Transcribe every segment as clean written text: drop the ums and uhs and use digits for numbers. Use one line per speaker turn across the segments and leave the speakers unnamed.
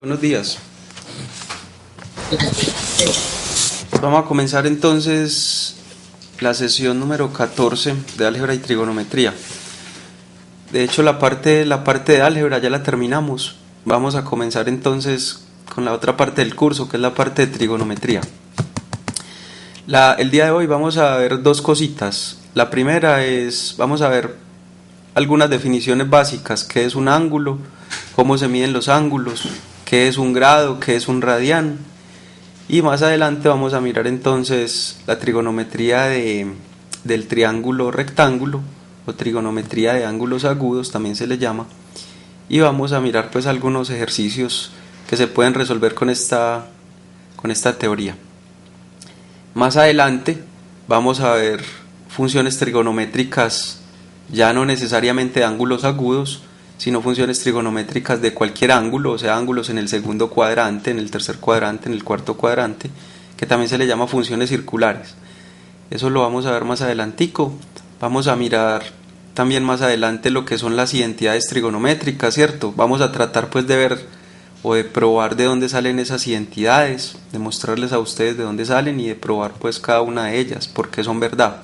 Buenos días. Vamos a comenzar entonces la sesión número 14 de álgebra y trigonometría. De hecho, la parte de álgebra ya la terminamos. Vamos a comenzar entonces con la otra parte del curso, que es la parte de trigonometría. El día de hoy vamos a ver dos cositas. La primera es, vamos a ver algunas definiciones básicas: qué es un ángulo, cómo se miden los ángulos, qué es un grado, qué es un radián. Y más adelante vamos a mirar entonces la trigonometría del triángulo rectángulo, o trigonometría de ángulos agudos también se le llama. Y vamos a mirar pues algunos ejercicios que se pueden resolver con esta teoría. Más adelante vamos a ver funciones trigonométricas, ya no necesariamente de ángulos agudos, sino funciones trigonométricas de cualquier ángulo, o sea, ángulos en el segundo cuadrante, en el tercer cuadrante, en el cuarto cuadrante, que también se le llama funciones circulares. Eso lo vamos a ver más adelantico. Vamos a mirar también más adelante lo que son las identidades trigonométricas, ¿cierto? Vamos a tratar pues de ver o de probar de dónde salen esas identidades, de mostrarles a ustedes de dónde salen y de probar pues cada una de ellas, por qué son verdad.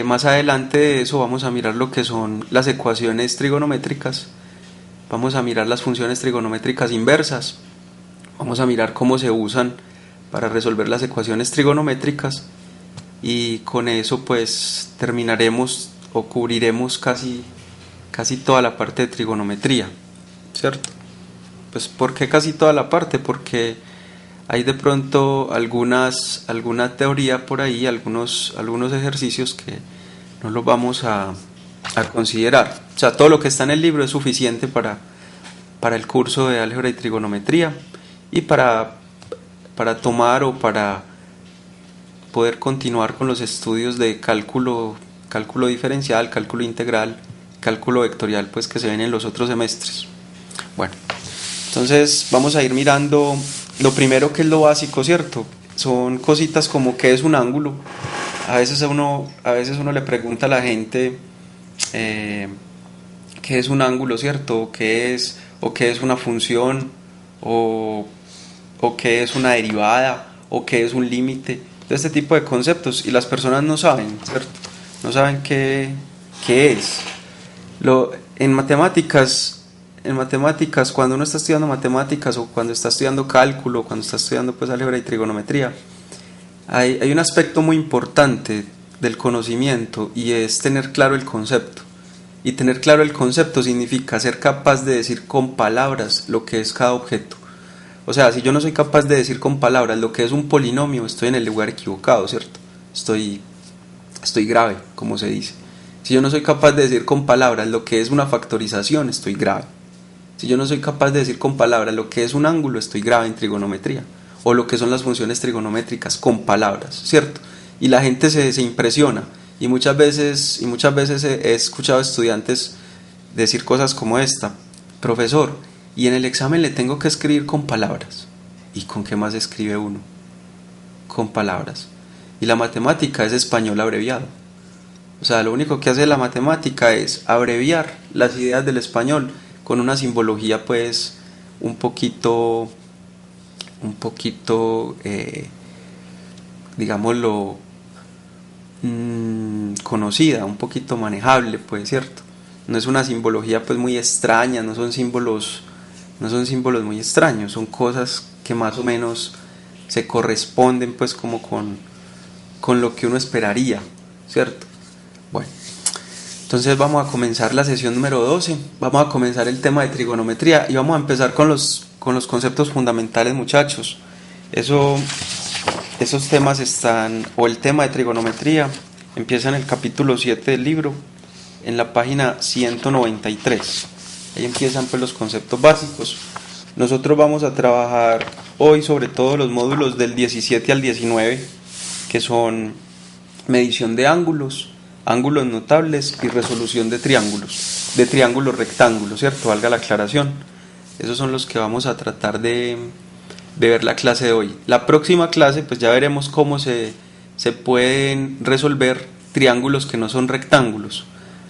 Más adelante de eso vamos a mirar lo que son las ecuaciones trigonométricas, vamos a mirar las funciones trigonométricas inversas, vamos a mirar cómo se usan para resolver las ecuaciones trigonométricas, y con eso pues terminaremos o cubriremos casi toda la parte de trigonometría, ¿cierto? Pues ¿por qué casi toda la parte? Porque hay de pronto alguna teoría por ahí, algunos ejercicios que no los vamos a considerar. O sea, todo lo que está en el libro es suficiente para el curso de álgebra y trigonometría, y para tomar o para poder continuar con los estudios de cálculo diferencial, cálculo integral, cálculo vectorial, pues que se ven en los otros semestres. Bueno, entonces vamos a ir mirando lo primero, que es lo básico, ¿cierto? Son cositas como qué es un ángulo. A veces uno le pregunta a la gente qué es un ángulo, ¿cierto? ¿Qué es una función? O qué es una derivada, o qué es un límite. De este tipo de conceptos, y las personas no saben, ¿cierto? No saben qué es. En matemáticas, cuando uno está estudiando matemáticas, o cuando está estudiando cálculo, cuando está estudiando pues álgebra y trigonometría, hay un aspecto muy importante del conocimiento, y es tener claro el concepto. Y tener claro el concepto significa ser capaz de decir con palabras lo que es cada objeto. O sea, si yo no soy capaz de decir con palabras lo que es un polinomio, estoy en el lugar equivocado, ¿cierto? Estoy grave, como se dice. Si yo no soy capaz de decir con palabras lo que es una factorización, estoy grave. Si yo no soy capaz de decir con palabras lo que es un ángulo, estoy grave en trigonometría, o lo que son las funciones trigonométricas con palabras, ¿cierto? Y la gente se impresiona, y muchas veces he escuchado a estudiantes decir cosas como esta: profesor, y en el examen le tengo que escribir con palabras. ¿Y con qué más escribe uno? Con palabras. Y la matemática es español abreviado. O sea, lo único que hace la matemática es abreviar las ideas del español con una simbología pues un poquito digámoslo, conocida, un poquito manejable, pues, ¿cierto? No es una simbología pues muy extraña, no son símbolos muy extraños, son cosas que más o menos se corresponden pues como con lo que uno esperaría, ¿cierto? Bueno, entonces vamos a comenzar la sesión número 12, vamos a comenzar el tema de trigonometría, y vamos a empezar con los conceptos fundamentales, muchachos. Esos temas están, o el tema de trigonometría empieza en el capítulo 7 del libro, en la página 193. Ahí empiezan pues los conceptos básicos. Nosotros vamos a trabajar hoy sobre todo los módulos del 17 al 19, que son medición de ángulos, ángulos notables y resolución de triángulos rectángulos, ¿cierto? Valga la aclaración. Esos son los que vamos a tratar de ver la clase de hoy. La próxima clase pues ya veremos cómo se pueden resolver triángulos que no son rectángulos.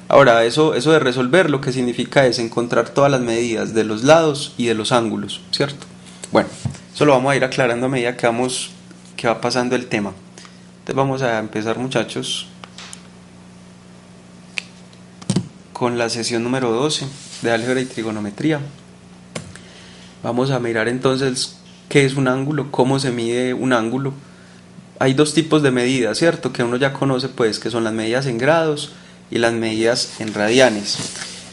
Ahora, eso de resolver lo que significa es encontrar todas las medidas de los lados y de los ángulos, ¿cierto? Bueno, eso lo vamos a ir aclarando a medida que va pasando el tema. Entonces vamos a empezar, muchachos, con la sesión número 12 de álgebra y trigonometría. Vamos a mirar entonces qué es un ángulo, cómo se mide un ángulo. Hay dos tipos de medidas, ¿cierto? Que uno ya conoce, pues, que son las medidas en grados y las medidas en radianes.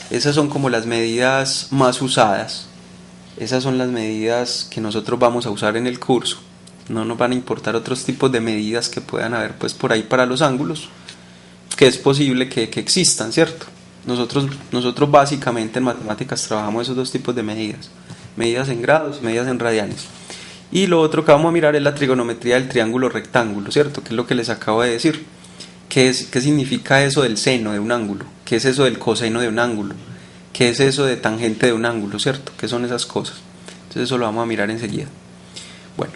Esas son como las medidas más usadas. Esas son las medidas que nosotros vamos a usar en el curso. No nos van a importar otros tipos de medidas que puedan haber, pues, por ahí para los ángulos, que es posible que existan, ¿cierto? Nosotros básicamente en matemáticas trabajamos esos dos tipos de medidas. Medidas en grados y medidas en radianes. Y lo otro que vamos a mirar es la trigonometría del triángulo rectángulo, ¿cierto? Que es lo que les acabo de decir. ¿Qué significa eso del seno de un ángulo? ¿Qué es eso del coseno de un ángulo? ¿Qué es eso de tangente de un ángulo, ¿cierto? ¿Qué son esas cosas? Entonces eso lo vamos a mirar enseguida. Bueno,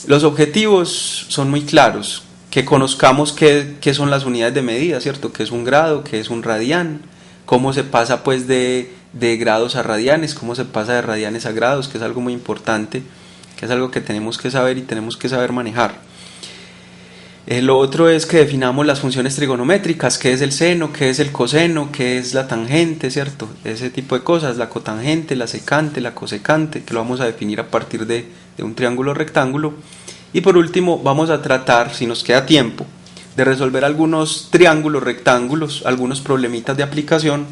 los objetivos son muy claros. Que conozcamos qué son las unidades de medida, ¿cierto? ¿Qué es un grado? ¿Qué es un radián? ¿Cómo se pasa, pues, de grados a radianes? ¿Cómo se pasa de radianes a grados? Que es algo muy importante, que es algo que tenemos que saber y tenemos que saber manejar. Lo otro es que definamos las funciones trigonométricas, qué es el seno, qué es el coseno, qué es la tangente, ¿cierto? Ese tipo de cosas, la cotangente, la secante, la cosecante, que lo vamos a definir a partir de un triángulo rectángulo. Y por último vamos a tratar, si nos queda tiempo, de resolver algunos triángulos rectángulos, algunos problemitas de aplicación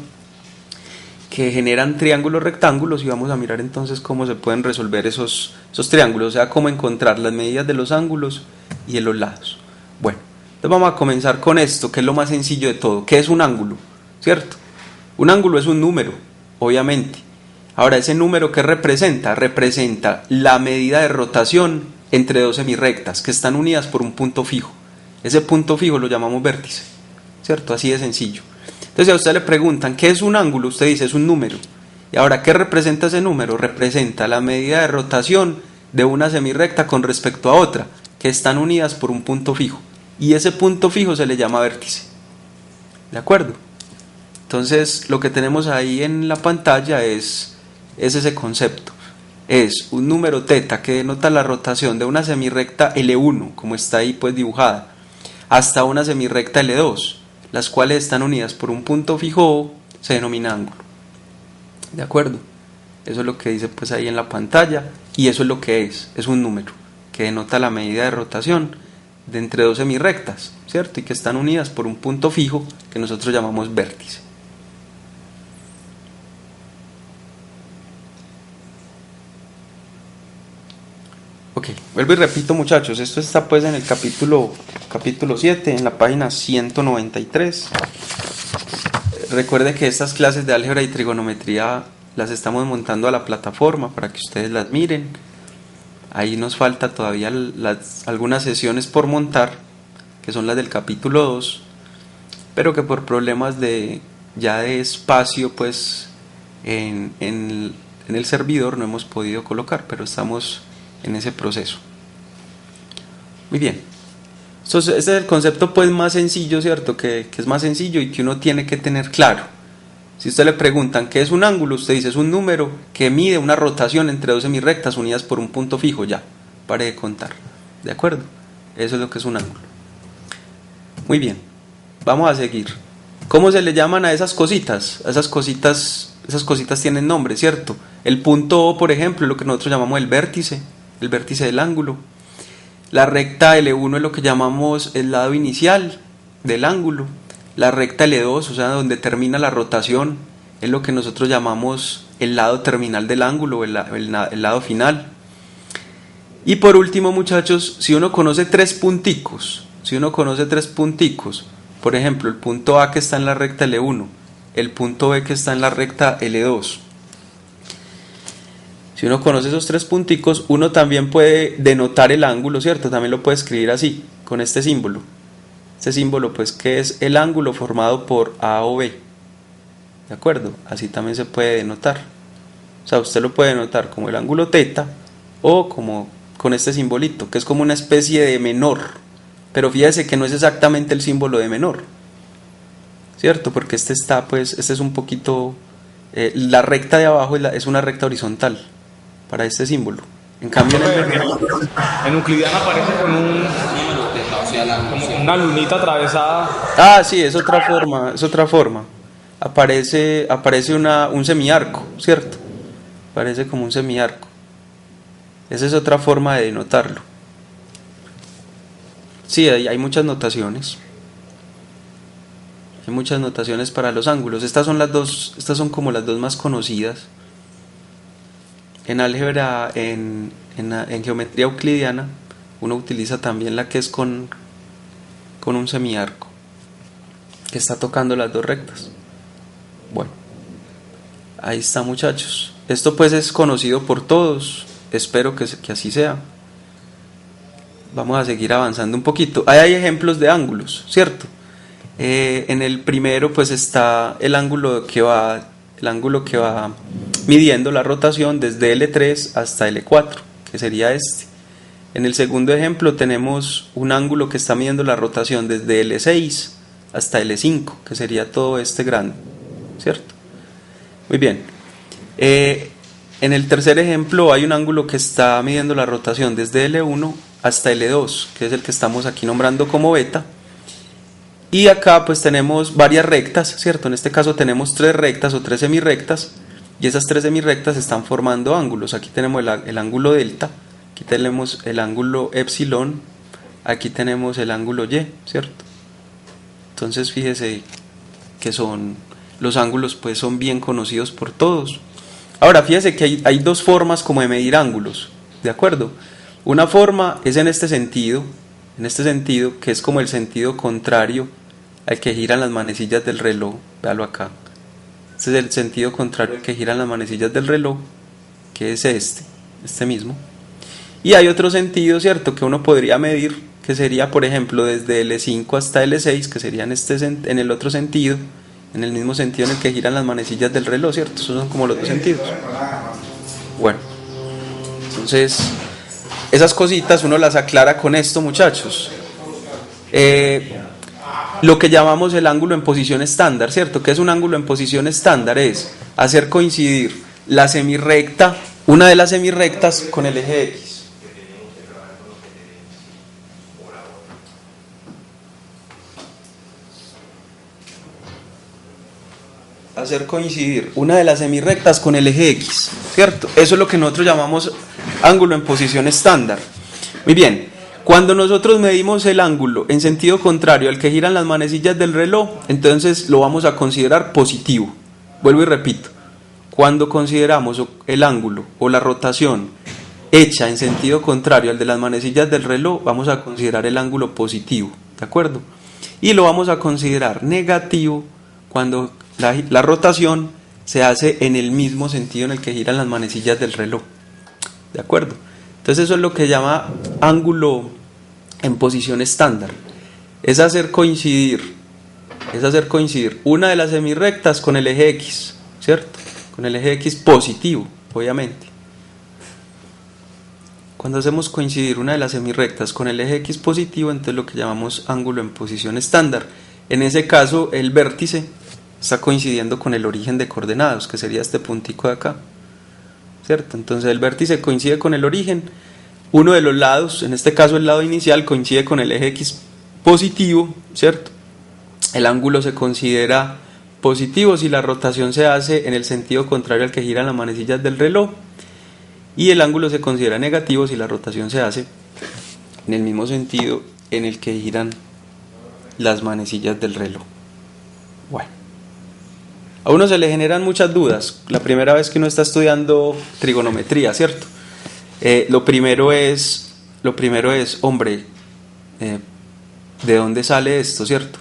que generan triángulos rectángulos, y vamos a mirar entonces cómo se pueden resolver esos triángulos, o sea, cómo encontrar las medidas de los ángulos y de los lados. Bueno, entonces vamos a comenzar con esto, que es lo más sencillo de todo. ¿Qué es un ángulo? ¿Cierto? Un ángulo es un número, obviamente. Ahora, ¿ese número qué representa? Representa la medida de rotación entre dos semirrectas que están unidas por un punto fijo. Ese punto fijo lo llamamos vértice, ¿cierto? Así de sencillo. Entonces, si a usted le preguntan, ¿qué es un ángulo? Usted dice, es un número. Y ahora, ¿qué representa ese número? Representa la medida de rotación de una semirrecta con respecto a otra, que están unidas por un punto fijo, y ese punto fijo se le llama vértice. ¿De acuerdo? Entonces lo que tenemos ahí en la pantalla es ese concepto. Es un número θ que denota la rotación de una semirrecta L1, como está ahí pues dibujada, hasta una semirrecta L2, las cuales están unidas por un punto fijo O, se denomina ángulo. ¿De acuerdo? Eso es lo que dice pues ahí en la pantalla, y eso es lo que es un número que denota la medida de rotación de entre dos semirrectas, ¿cierto? Y que están unidas por un punto fijo que nosotros llamamos vértice. Ok, vuelvo y repito, muchachos, esto está pues en el capítulo 7, en la página 193. Recuerde que estas clases de álgebra y trigonometría las estamos montando a la plataforma para que ustedes las miren. Ahí nos falta todavía algunas sesiones por montar, que son las del capítulo 2, pero que por problemas de espacio pues en el servidor no hemos podido colocar, pero estamos en ese proceso. Muy bien. Entonces, este es el concepto pues más sencillo, ¿cierto? Que es más sencillo y que uno tiene que tener claro. Si usted le preguntan qué es un ángulo, usted dice es un número que mide una rotación entre dos semirrectas unidas por un punto fijo. Ya, pare de contar. ¿De acuerdo? Eso es lo que es un ángulo. Muy bien, vamos a seguir. ¿Cómo se le llaman a esas cositas? Esas cositas tienen nombre, ¿cierto? El punto O, por ejemplo, es lo que nosotros llamamos el vértice del ángulo. La recta L1 es lo que llamamos el lado inicial del ángulo. La recta L2, o sea, donde termina la rotación, es lo que nosotros llamamos el lado terminal del ángulo, el lado final. Y por último, muchachos, si uno conoce tres punticos, por ejemplo, el punto A que está en la recta L1, el punto B que está en la recta L2, si uno conoce esos tres punticos, uno también puede denotar el ángulo, ¿cierto? También lo puede escribir así, con este símbolo. Este símbolo pues que es el ángulo formado por A o B. ¿De acuerdo? Así también se puede denotar. O sea, usted lo puede denotar como el ángulo θ o como con este simbolito, que es como una especie de menor. Pero fíjese que no es exactamente el símbolo de menor. ¿cierto? Porque este está, pues, este es un poquito, la recta de abajo es una recta horizontal para este símbolo. En cambio,
En Euclidiana aparece con como una lunita atravesada.
ah, sí, es otra forma, es otra forma. Aparece un semiarco, ¿cierto? Parece como un semiarco. Esa es otra forma de denotarlo. Sí, hay muchas notaciones. Hay muchas notaciones para los ángulos. Estas son como las dos más conocidas. En álgebra, en geometría euclidiana, uno utiliza también la que es con un semiarco, que está tocando las dos rectas. Bueno, ahí está, muchachos. Esto pues es conocido por todos. Espero que así sea. Vamos a seguir avanzando un poquito. Ahí hay ejemplos de ángulos, ¿cierto? En el primero pues está el ángulo que va midiendo la rotación desde L3 hasta L4, que sería este. En el segundo ejemplo tenemos un ángulo que está midiendo la rotación desde L6 hasta L5, que sería todo este grande, ¿cierto? Muy bien. En el tercer ejemplo hay un ángulo que está midiendo la rotación desde L1 hasta L2, que es el que estamos aquí nombrando como beta. Y acá pues tenemos varias rectas, ¿cierto? En este caso tenemos 3 rectas o 3 semirrectas, y esas 3 semirrectas están formando ángulos. Aquí tenemos el ángulo delta, aquí tenemos el ángulo epsilon, aquí tenemos el ángulo y, ¿cierto? Entonces fíjese que los ángulos pues son bien conocidos por todos. Ahora fíjese que hay dos formas como de medir ángulos, ¿de acuerdo? Una forma es en este sentido, que es como el sentido contrario al que giran las manecillas del reloj. Véalo acá. Este es el sentido contrario al que giran las manecillas del reloj, que es este mismo. Y hay otro sentido, ¿cierto?, que uno podría medir, que sería, por ejemplo, desde L5 hasta L6, que sería en el otro sentido, en el mismo sentido en el que giran las manecillas del reloj, ¿cierto? Esos son como los dos sentidos. Bueno, entonces, esas cositas uno las aclara con esto, muchachos. Lo que llamamos el ángulo en posición estándar, ¿cierto? ¿Qué es un ángulo en posición estándar? Es hacer coincidir la semirrecta, una de las semirrectas, con el eje X. Hacer coincidir una de las semirrectas con el eje X, ¿cierto? Eso es lo que nosotros llamamos ángulo en posición estándar. Muy bien, cuando nosotros medimos el ángulo en sentido contrario al que giran las manecillas del reloj, entonces lo vamos a considerar positivo. Vuelvo y repito, cuando consideramos el ángulo o la rotación hecha en sentido contrario al de las manecillas del reloj, vamos a considerar el ángulo positivo, ¿de acuerdo? Y lo vamos a considerar negativo cuando la rotación se hace en el mismo sentido en el que giran las manecillas del reloj, ¿de acuerdo? Entonces eso es lo que llama ángulo en posición estándar. Es hacer coincidir una de las semirrectas con el eje X, ¿cierto? Con el eje X positivo, obviamente. Cuando hacemos coincidir una de las semirrectas con el eje X positivo, entonces lo que llamamos ángulo en posición estándar. En ese caso, el vértice está coincidiendo con el origen de coordenadas, que sería este puntico de acá, ¿cierto? Entonces el vértice coincide con el origen, uno de los lados, en este caso el lado inicial, coincide con el eje X positivo, ¿cierto? El ángulo se considera positivo si la rotación se hace en el sentido contrario al que giran las manecillas del reloj, y el ángulo se considera negativo si la rotación se hace en el mismo sentido en el que giran las manecillas del reloj. Bueno, a uno se le generan muchas dudas la primera vez que uno está estudiando trigonometría, ¿cierto? Lo primero es, hombre, ¿de dónde sale esto, cierto?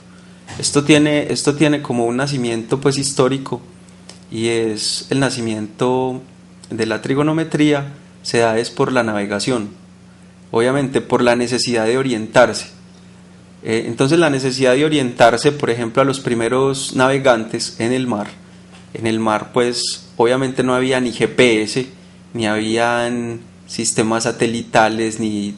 Esto tiene como un nacimiento pues histórico, y es el nacimiento de la trigonometría. Se da es por la navegación, obviamente por la necesidad de orientarse. Entonces la necesidad de orientarse, por ejemplo, a los primeros navegantes en el mar pues obviamente no había ni GPS, ni habían sistemas satelitales, ni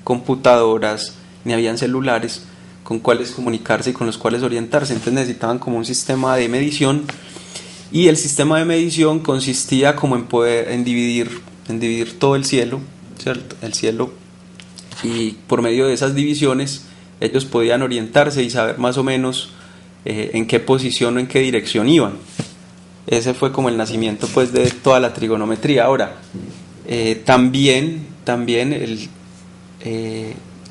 computadoras, ni habían celulares, con cuáles comunicarse y con los cuales orientarse. Entonces necesitaban como un sistema de medición, y el sistema de medición consistía como en dividir todo el cielo, ¿cierto? El cielo, y por medio de esas divisiones ellos podían orientarse y saber más o menos en qué posición o en qué dirección iban. Ese fue como el nacimiento pues de toda la trigonometría. Ahora, también el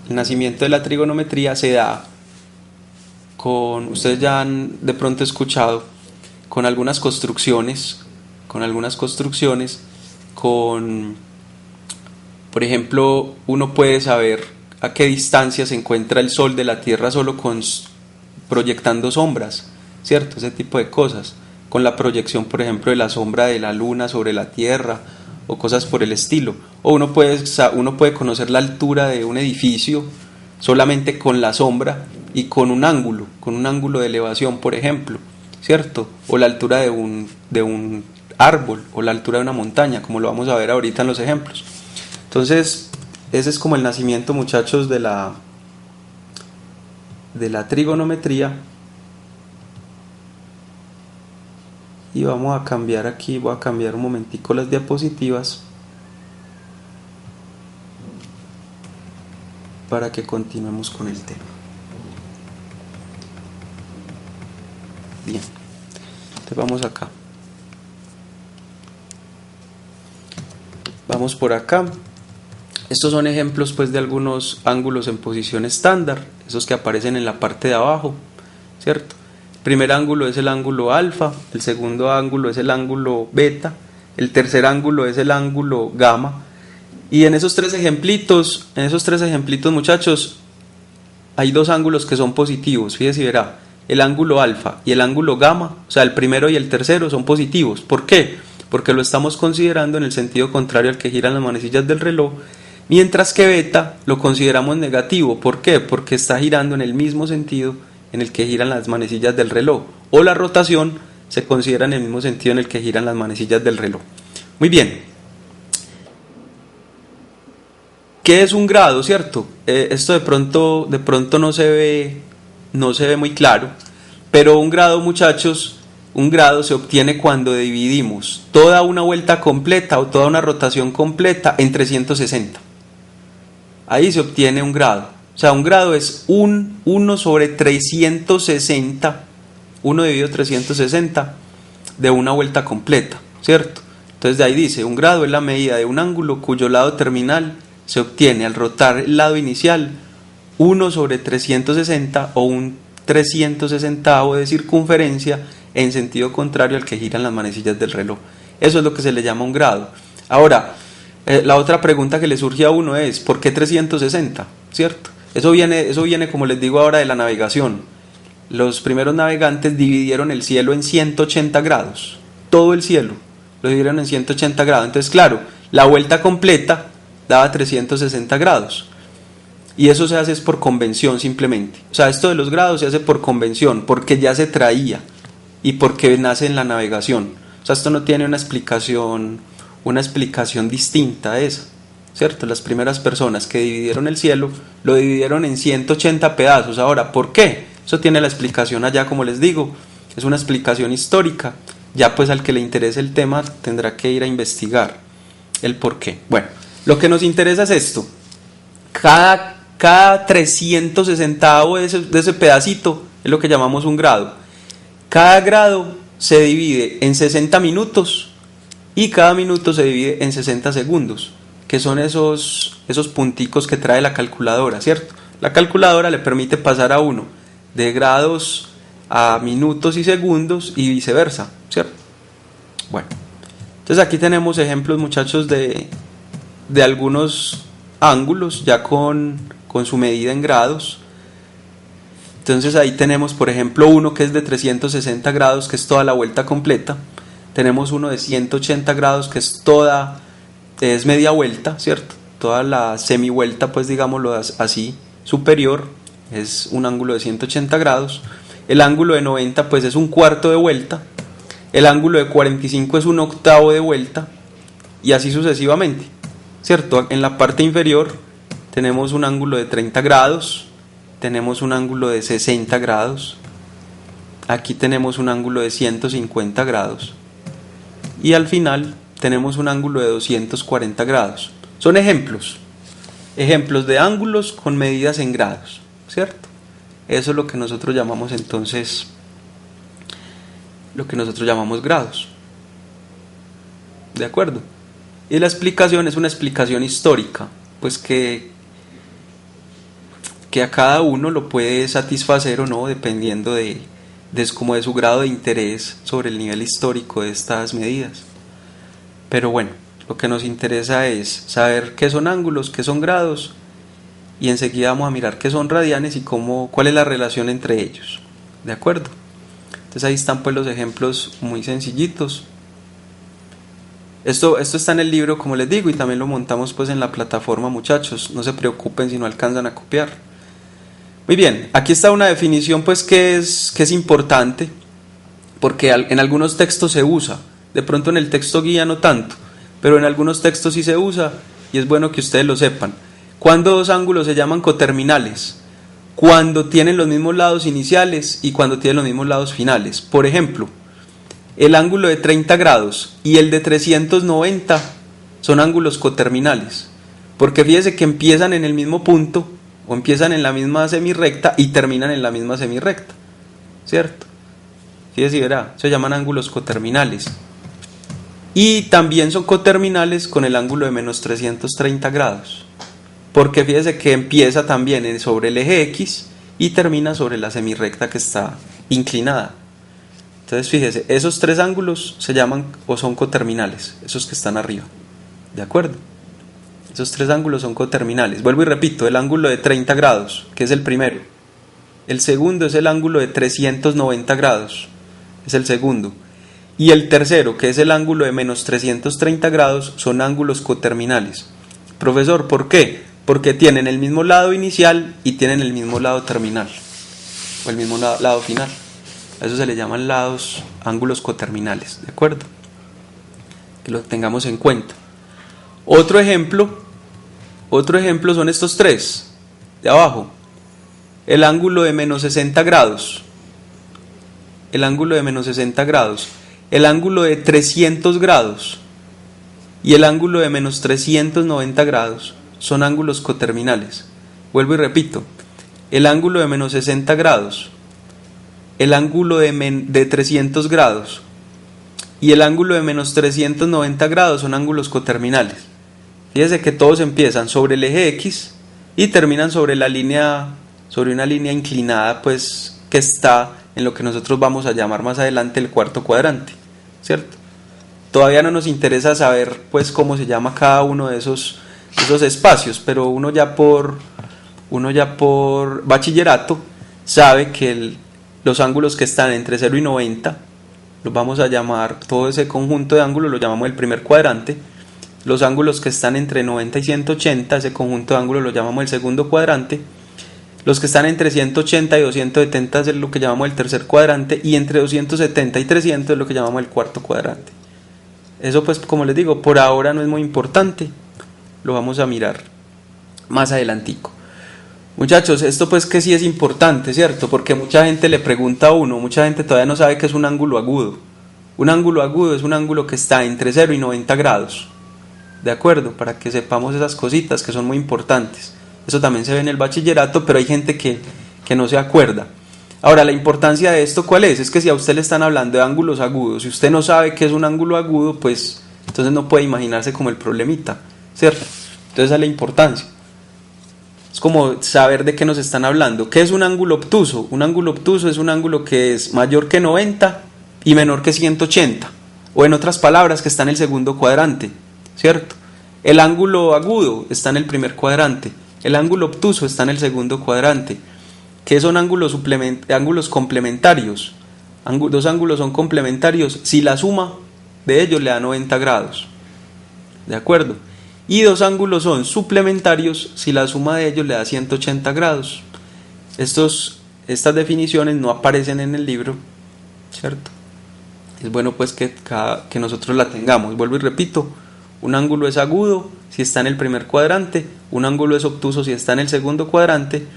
nacimiento de la trigonometría se da ustedes ya han de pronto escuchado, con algunas construcciones, por ejemplo, uno puede saber a qué distancia se encuentra el Sol de la Tierra solo proyectando sombras, ¿cierto? Ese tipo de cosas, con la proyección, por ejemplo, de la sombra de la Luna sobre la Tierra, o cosas por el estilo. O uno puede conocer la altura de un edificio solamente con la sombra y con un ángulo de elevación, por ejemplo, ¿cierto? O la altura de un árbol, o la altura de una montaña, como lo vamos a ver ahorita en los ejemplos. Entonces, ese es como el nacimiento, muchachos, de la trigonometría. Y vamos a cambiar aquí, voy a cambiar un momentico las diapositivas para que continuemos con el tema. Bien, entonces vamos acá. Vamos por acá. Estos son ejemplos pues de algunos ángulos en posición estándar, esos que aparecen en la parte de abajo, ¿cierto? El primer ángulo es el ángulo alfa, el segundo ángulo es el ángulo beta, el tercer ángulo es el ángulo gamma. Y en esos tres ejemplitos, muchachos, hay dos ángulos que son positivos. Fíjese y verá, el ángulo alfa y el ángulo gamma, o sea, el primero y el tercero son positivos. ¿Por qué? Porque lo estamos considerando en el sentido contrario al que giran las manecillas del reloj, mientras que beta lo consideramos negativo. ¿Por qué? Porque está girando en el mismo sentido en el que giran las manecillas del reloj, o la rotación se considera en el mismo sentido en el que giran las manecillas del reloj. Muy bien. ¿Qué es un grado, cierto? Esto de pronto no se ve muy claro, pero un grado, muchachos, un grado se obtiene cuando dividimos toda una vuelta completa o toda una rotación completa en 360. Ahí se obtiene un grado. O sea, un grado es 1 sobre 360, 1 dividido 360 de una vuelta completa, ¿cierto? Entonces de ahí dice, un grado es la medida de un ángulo cuyo lado terminal se obtiene al rotar el lado inicial 1 sobre 360 o un 360avo de circunferencia en sentido contrario al que giran las manecillas del reloj. Eso es lo que se le llama un grado. Ahora, la otra pregunta que le surge a uno es, ¿por qué 360? ¿Cierto? Eso viene, como les digo ahora, de la navegación. Los primeros navegantes dividieron el cielo en 180 grados. Todo el cielo lo dividieron en 180 grados. Entonces, claro, la vuelta completa daba 360 grados. Y eso se hace es por convención simplemente. O sea, esto de los grados se hace por convención, porque ya se traía y porque nace en la navegación. O sea, esto no tiene una explicación distinta a esa, ¿cierto? Las primeras personas que dividieron el cielo lo dividieron en 180 pedazos. Ahora, ¿por qué? Eso tiene la explicación allá, como les digo, es una explicación histórica. Ya pues al que le interese el tema tendrá que ir a investigar el por qué. Bueno, lo que nos interesa es esto. Cada 360avo de ese pedacito es lo que llamamos un grado. Cada grado se divide en 60 minutos y cada minuto se divide en 60 segundos, que son esos punticos que trae la calculadora, ¿cierto? La calculadora le permite pasar a uno de grados a minutos y segundos y viceversa, ¿cierto? Bueno, entonces aquí tenemos ejemplos, muchachos, de algunos ángulos ya con su medida en grados. Entonces ahí tenemos, por ejemplo, uno que es de 360 grados, que es toda la vuelta completa. Tenemos uno de 180 grados, que es media vuelta, ¿cierto? Toda la semivuelta, pues digámoslo así, superior, es un ángulo de 180 grados. El ángulo de 90, pues es un cuarto de vuelta. El ángulo de 45 es un octavo de vuelta. Y así sucesivamente, ¿cierto? En la parte inferior tenemos un ángulo de 30 grados, tenemos un ángulo de 60 grados, aquí tenemos un ángulo de 150 grados y al final tenemos un ángulo de 240 grados. Son ejemplos de ángulos con medidas en grados, ¿cierto? Eso es lo que nosotros llamamos entonces, lo que nosotros llamamos grados. ¿De acuerdo? Y la explicación es una explicación histórica, pues que a cada uno lo puede satisfacer o no, dependiendo como de su grado de interés sobre el nivel histórico de estas medidas. Pero bueno, lo que nos interesa es saber qué son ángulos, qué son grados, y enseguida vamos a mirar qué son radianes y cuál es la relación entre ellos. ¿De acuerdo? Entonces ahí están pues los ejemplos muy sencillitos. Esto está en el libro, como les digo, y también lo montamos pues en la plataforma, muchachos. No se preocupen si no alcanzan a copiar. Muy bien, aquí está una definición pues que es importante, porque en algunos textos se usa. De pronto en el texto guía no tanto, pero en algunos textos sí se usa y es bueno que ustedes lo sepan. ¿Cuándo dos ángulos se llaman coterminales? Cuando tienen los mismos lados iniciales y cuando tienen los mismos lados finales. Por ejemplo, el ángulo de 30 grados y el de 390 son ángulos coterminales, porque fíjese que empiezan en el mismo punto o empiezan en la misma semirrecta y terminan en la misma semirrecta, ¿cierto? Fíjese y verá, se llaman ángulos coterminales. Y también son coterminales con el ángulo de menos 330 grados, porque fíjese que empieza también sobre el eje X y termina sobre la semirrecta que está inclinada. Entonces fíjese, esos tres ángulos se llaman o son coterminales, esos que están arriba, ¿de acuerdo? Esos tres ángulos son coterminales. Vuelvo y repito, el ángulo de 30 grados, que es el primero. El segundo es el ángulo de 390 grados, es el segundo. Y el tercero, que es el ángulo de menos 330 grados, son ángulos coterminales. Profesor, ¿por qué? Porque tienen el mismo lado inicial y tienen el mismo lado terminal, o el mismo lado final. A eso se le llaman ángulos coterminales, ¿de acuerdo? Que lo tengamos en cuenta. Otro ejemplo son estos tres de abajo. El ángulo de menos 60 grados, el ángulo de menos 60 grados, el ángulo de 300 grados y el ángulo de menos 390 grados son ángulos coterminales. Vuelvo y repito, el ángulo de menos 60 grados, el ángulo de 300 grados y el ángulo de menos 390 grados son ángulos coterminales. Fíjense que todos empiezan sobre el eje X y terminan sobre una línea inclinada, pues que está en lo que nosotros vamos a llamar más adelante el cuarto cuadrante, ¿cierto? Todavía no nos interesa saber pues cómo se llama cada uno de esos espacios, pero uno ya por bachillerato sabe que los ángulos que están entre 0 y 90 los vamos a llamar, todo ese conjunto de ángulos lo llamamos el primer cuadrante. Los ángulos que están entre 90 y 180, ese conjunto de ángulos lo llamamos el segundo cuadrante. Los que están entre 180 y 270 es lo que llamamos el tercer cuadrante, y entre 270 y 300 es lo que llamamos el cuarto cuadrante. Eso pues, como les digo, por ahora no es muy importante, lo vamos a mirar más adelantico. Muchachos, esto pues que sí es importante, ¿cierto? Porque mucha gente le pregunta a uno, mucha gente todavía no sabe qué es un ángulo agudo. Un ángulo agudo es un ángulo que está entre 0 y 90 grados. ¿De acuerdo? Para que sepamos esas cositas que son muy importantes. Eso también se ve en el bachillerato, pero hay gente que no se acuerda. Ahora, la importancia de esto, ¿cuál es? Es que si a usted le están hablando de ángulos agudos, si usted no sabe qué es un ángulo agudo, pues entonces no puede imaginarse como el problemita, ¿cierto? Entonces esa es la importancia. Es como saber de qué nos están hablando. ¿Qué es un ángulo obtuso? Un ángulo obtuso es un ángulo que es mayor que 90 y menor que 180. O en otras palabras, que está en el segundo cuadrante, ¿cierto? El ángulo agudo está en el primer cuadrante, el ángulo obtuso está en el segundo cuadrante. ¿Qué son ángulos complementarios? Dos ángulos son complementarios si la suma de ellos le da 90 grados, ¿de acuerdo? Y dos ángulos son suplementarios si la suma de ellos le da 180 grados. Estas definiciones no aparecen en el libro, ¿cierto? Es bueno pues que nosotros la tengamos. Vuelvo y repito, un ángulo es agudo si está en el primer cuadrante, un ángulo es obtuso si está en el segundo cuadrante,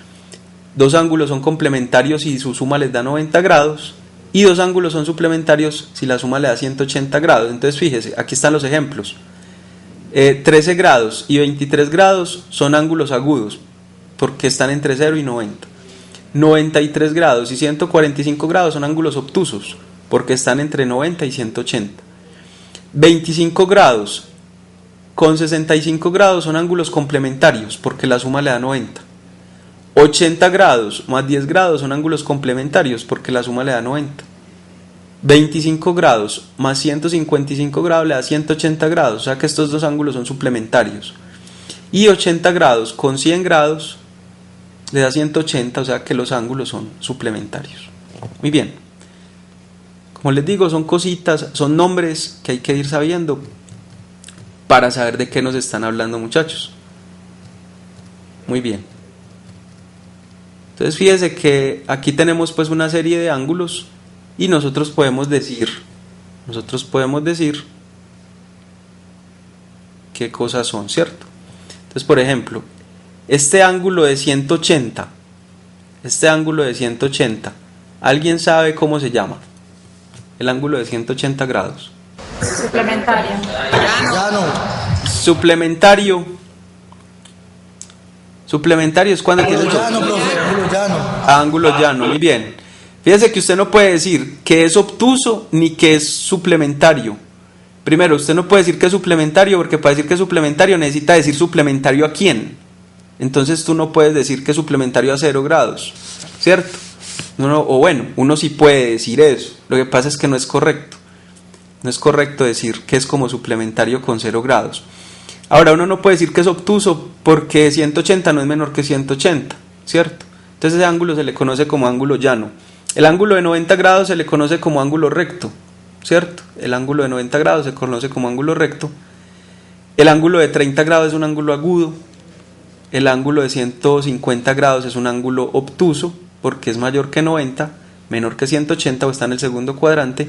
dos ángulos son complementarios y su suma les da 90 grados, y dos ángulos son suplementarios si la suma le da 180 grados. Entonces fíjese, aquí están los ejemplos. 13 grados y 23 grados son ángulos agudos, porque están entre 0 y 90. 93 grados y 145 grados son ángulos obtusos, porque están entre 90 y 180. 25 grados con 65 grados son ángulos complementarios, porque la suma le da 90. 80 grados más 10 grados son ángulos complementarios, porque la suma le da 90. 25 grados más 155 grados le da 180 grados, o sea que estos dos ángulos son suplementarios. Y 80 grados con 100 grados le da 180, o sea que los ángulos son suplementarios. Muy bien. Como les digo, son cositas, son nombres que hay que ir sabiendo para saber de qué nos están hablando, muchachos. Muy bien. Entonces fíjense que aquí tenemos pues una serie de ángulos y nosotros podemos decir qué cosas son, ¿cierto? Entonces, por ejemplo, este ángulo de 180, ¿alguien sabe cómo se llama? El ángulo de 180 grados.
Suplementario.
Suplementario es cuando tiene ángulo llano, muy bien. Fíjense que usted no puede decir que es obtuso ni que es suplementario. Primero, usted no puede decir que es suplementario, porque para decir que es suplementario necesita decir suplementario a quién. Entonces tú no puedes decir que es suplementario a 0 grados, ¿cierto? O bueno, uno sí puede decir eso. Lo que pasa es que no es correcto. No es correcto decir que es como suplementario con 0 grados. Ahora, uno no puede decir que es obtuso porque 180 no es menor que 180, ¿cierto? Entonces ese ángulo se le conoce como ángulo llano. El ángulo de 90 grados se le conoce como ángulo recto, ¿cierto? El ángulo de 90 grados se conoce como ángulo recto. El ángulo de 30 grados es un ángulo agudo. El ángulo de 150 grados es un ángulo obtuso porque es mayor que 90, menor que 180 o está en el segundo cuadrante.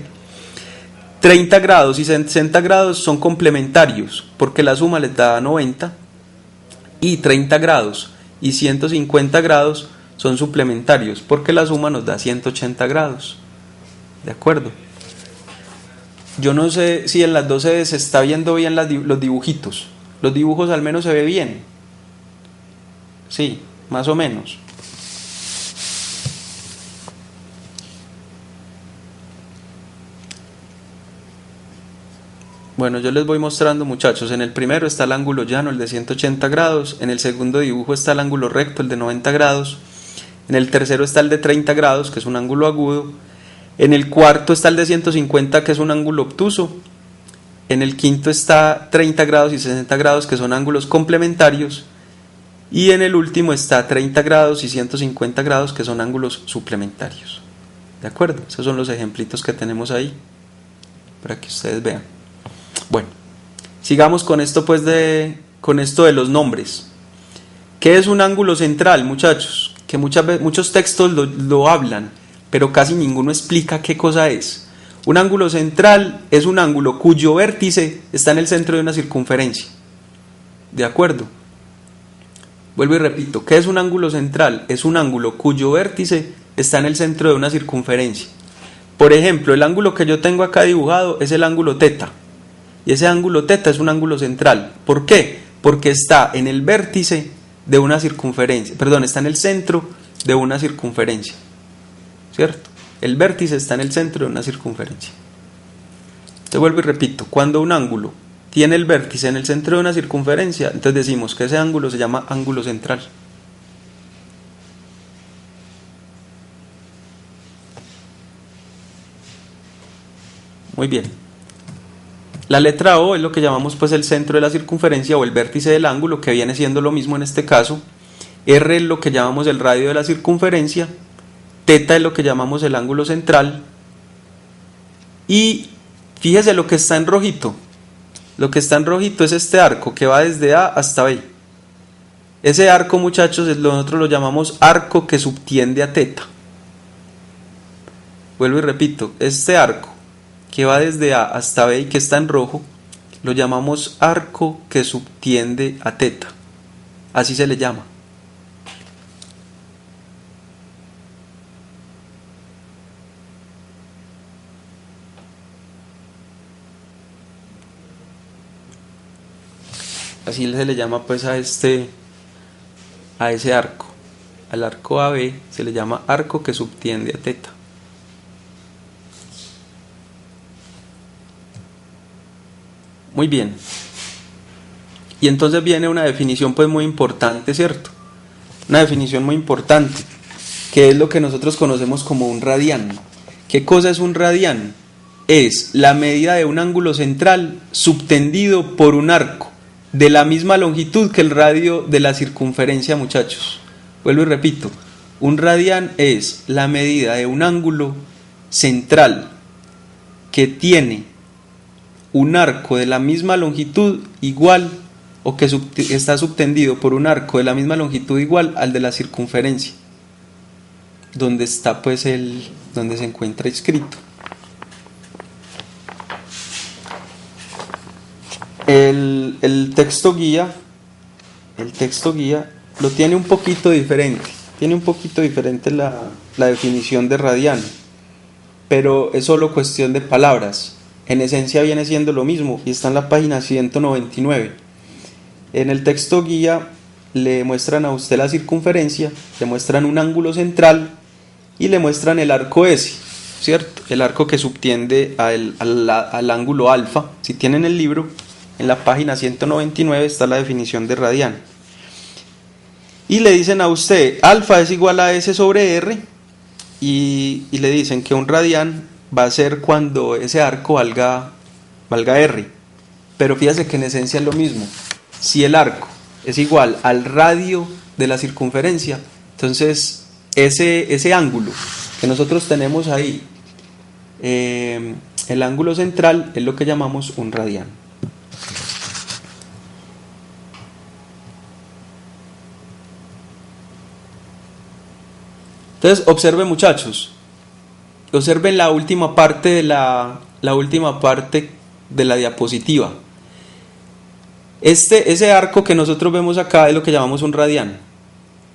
30 grados y 60 grados son complementarios porque la suma les da 90, y 30 grados y 150 grados son suplementarios porque la suma nos da 180 grados. ¿De acuerdo? Yo no sé si en las 12 se está viendo bien los dibujitos. Los dibujos al menos se ve bien. Sí, más o menos. Bueno, yo les voy mostrando, muchachos. En el primero está el ángulo llano, el de 180 grados. En el segundo dibujo está el ángulo recto, el de 90 grados. En el tercero está el de 30 grados, que es un ángulo agudo. En el cuarto está el de 150, que es un ángulo obtuso. En el quinto está 30 grados y 60 grados, que son ángulos complementarios. Y en el último está 30 grados y 150 grados, que son ángulos suplementarios. ¿De acuerdo? Esos son los ejemplitos que tenemos ahí, para que ustedes vean. Bueno, sigamos con esto pues con esto de los nombres. ¿Qué es un ángulo central, muchachos? Que muchos textos lo hablan, pero casi ninguno explica qué cosa es. Un ángulo central es un ángulo cuyo vértice está en el centro de una circunferencia. ¿De acuerdo? Vuelvo y repito, ¿qué es un ángulo central? Es un ángulo cuyo vértice está en el centro de una circunferencia. Por ejemplo, el ángulo que yo tengo acá dibujado es el ángulo teta. Y ese ángulo teta es un ángulo central. ¿Por qué? Porque está en el vértice de una circunferencia. Perdón, está en el centro de una circunferencia. ¿Cierto? El vértice está en el centro de una circunferencia. Te vuelvo y repito, cuando un ángulo tiene el vértice en el centro de una circunferencia, entonces decimos que ese ángulo se llama ángulo central. Muy bien. La letra O es lo que llamamos pues el centro de la circunferencia o el vértice del ángulo, que viene siendo lo mismo en este caso. R es lo que llamamos el radio de la circunferencia. Teta es lo que llamamos el ángulo central. Y fíjese lo que está en rojito. Lo que está en rojito es este arco que va desde A hasta B. Ese arco, muchachos, nosotros lo llamamos arco que subtiende a teta. Vuelvo y repito, este arco que va desde A hasta B y que está en rojo, lo llamamos arco que subtiende a teta. Así se le llama. Así se le llama pues a ese arco. Al arco AB se le llama arco que subtiende a teta. Muy bien. Y entonces viene una definición pues muy importante, ¿cierto? Una definición muy importante, que es lo que nosotros conocemos como un radián. ¿Qué cosa es un radián? Es la medida de un ángulo central subtendido por un arco de la misma longitud que el radio de la circunferencia, muchachos. Vuelvo y repito, un radián es la medida de un ángulo central que tiene un arco de la misma longitud igual o que está subtendido por un arco de la misma longitud igual al de la circunferencia, donde está pues donde se encuentra inscrito. El texto guía lo tiene un poquito diferente, la definición de radián, pero es solo cuestión de palabras. En esencia viene siendo lo mismo y está en la página 199. En el texto guía le muestran a usted la circunferencia, le muestran un ángulo central y le muestran el arco S, ¿cierto? El arco que subtiende al ángulo alfa. Si tienen el libro, en la página 199 está la definición de radián. Y le dicen a usted, alfa es igual a S sobre R, y le dicen que un radián va a ser cuando ese arco valga R. Pero fíjese que en esencia es lo mismo. Si el arco es igual al radio de la circunferencia, entonces ese ángulo que nosotros tenemos ahí, el ángulo central, es lo que llamamos un radián. Entonces, observen, muchachos, observen la última parte de la diapositiva. Ese arco que nosotros vemos acá es lo que llamamos un radián.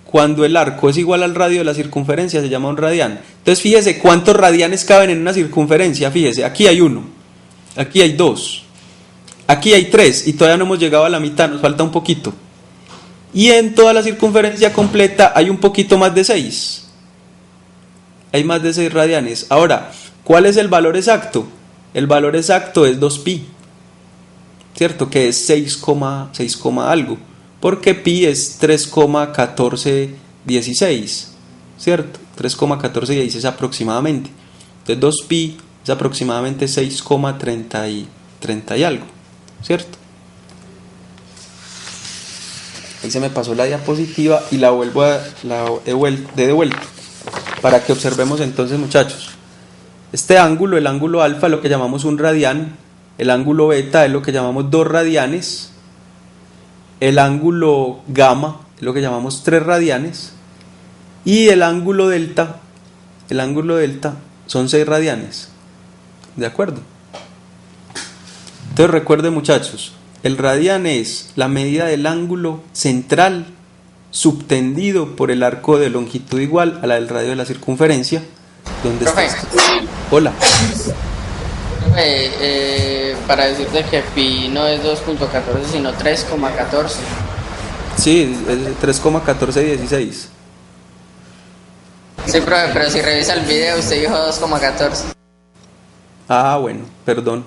Cuando el arco es igual al radio de la circunferencia se llama un radián. Entonces fíjese cuántos radianes caben en una circunferencia. Fíjese, aquí hay 1, aquí hay 2, aquí hay 3 y todavía no hemos llegado a la mitad, nos falta un poquito. Y en toda la circunferencia completa hay un poquito más de 6. Hay más de 6 radianes. Ahora, ¿cuál es el valor exacto? El valor exacto es 2pi, ¿cierto? Que es 6, algo. Porque pi es 3,1416, ¿cierto? 3,1416 aproximadamente. Entonces 2pi es aproximadamente 6,30 y algo, ¿cierto? Ahí se me pasó la diapositiva y la he devuelto. Para que observemos entonces, muchachos, este ángulo, el ángulo alfa es lo que llamamos un radián, el ángulo beta es lo que llamamos 2 radianes, el ángulo gamma es lo que llamamos 3 radianes y el ángulo delta son 6 radianes. ¿De acuerdo? Entonces recuerden, muchachos, el radián es la medida del ángulo central subtendido por el arco de longitud igual a la del radio de la circunferencia, donde
Profe.
está. Hola.
Profe, para decirte que pi no es 2.14 sino 3,14.
Sí, es 3,1416.
Sí, profe, pero si revisa el video usted dijo 2,14.
Ah, bueno, perdón.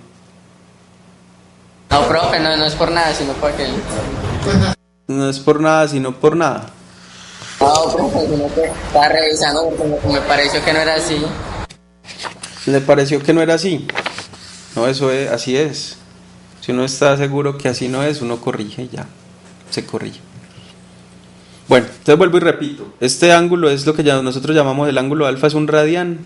No, profe, no es por nada, sino porque...
No es por nada, sino por nada.
No, profe, sino que estaba revisando porque me pareció que no era así.
¿Le pareció que no era así? No, eso es, así es. Si uno está seguro que así no es, uno corrige y ya, se corrige. Bueno, entonces vuelvo y repito. Este ángulo es lo que nosotros llamamos el ángulo alfa, es un radián.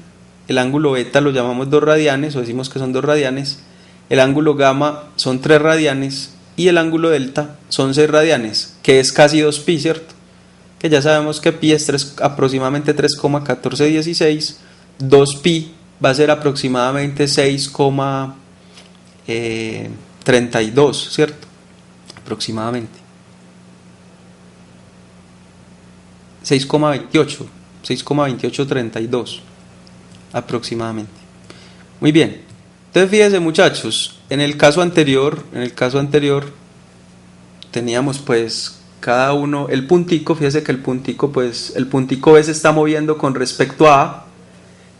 El ángulo beta lo llamamos 2 radianes, o decimos que son 2 radianes. El ángulo gamma son 3 radianes. Y el ángulo delta son 6 radianes, que es casi 2pi, ¿cierto? Que ya sabemos que pi es aproximadamente 3,1416. 2pi va a ser aproximadamente 6,32, ¿cierto? Aproximadamente 6,2832 aproximadamente. Muy bien. Entonces fíjense, muchachos, en el caso anterior teníamos pues cada uno, el puntico, fíjese que el puntico B se está moviendo con respecto a A,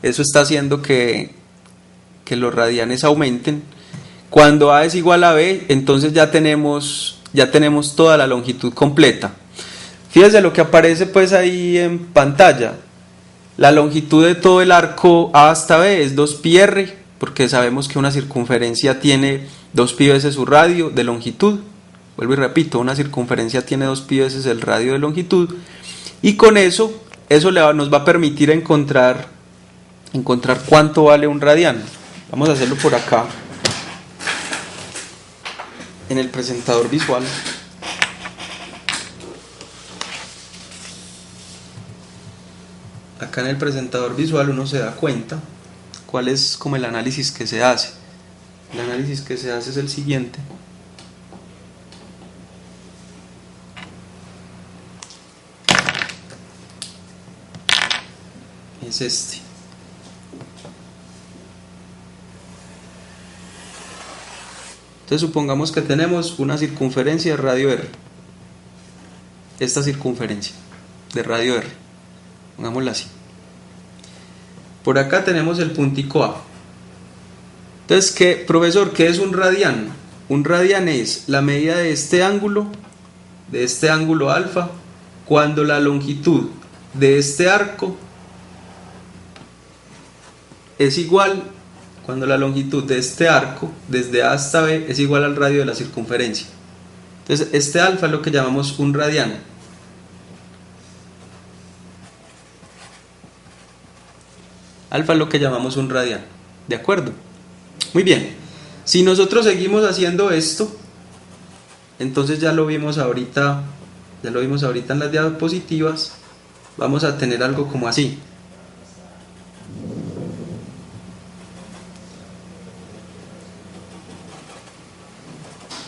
eso está haciendo que los radianes aumenten. Cuando A es igual a B, entonces ya tenemos toda la longitud completa. Fíjese lo que aparece pues ahí en pantalla. La longitud de todo el arco A hasta B es 2πr, porque sabemos que una circunferencia tiene 2π veces su radio de longitud. Vuelvo y repito, una circunferencia tiene 2π veces el radio de longitud. Y con eso nos va a permitir encontrar cuánto vale un radiano. Vamos a hacerlo por acá, en el presentador visual. Acá en el presentador visual uno se da cuenta cuál es como el análisis que se hace. El análisis que se hace es el siguiente. Es este. Entonces supongamos que tenemos una circunferencia de radio R. Esta circunferencia de radio R, pongámosla así. Por acá tenemos el puntico A. Entonces, profesor, ¿qué es un radián? Un radián es la medida de este ángulo alfa, cuando la longitud de este arco es igual, cuando la longitud de este arco, desde A hasta B, es igual al radio de la circunferencia. Entonces, este alfa es lo que llamamos un radián. Alfa es lo que llamamos un radián. ¿De acuerdo? Muy bien. Si nosotros seguimos haciendo esto, entonces ya lo vimos ahorita en las diapositivas, vamos a tener algo como así.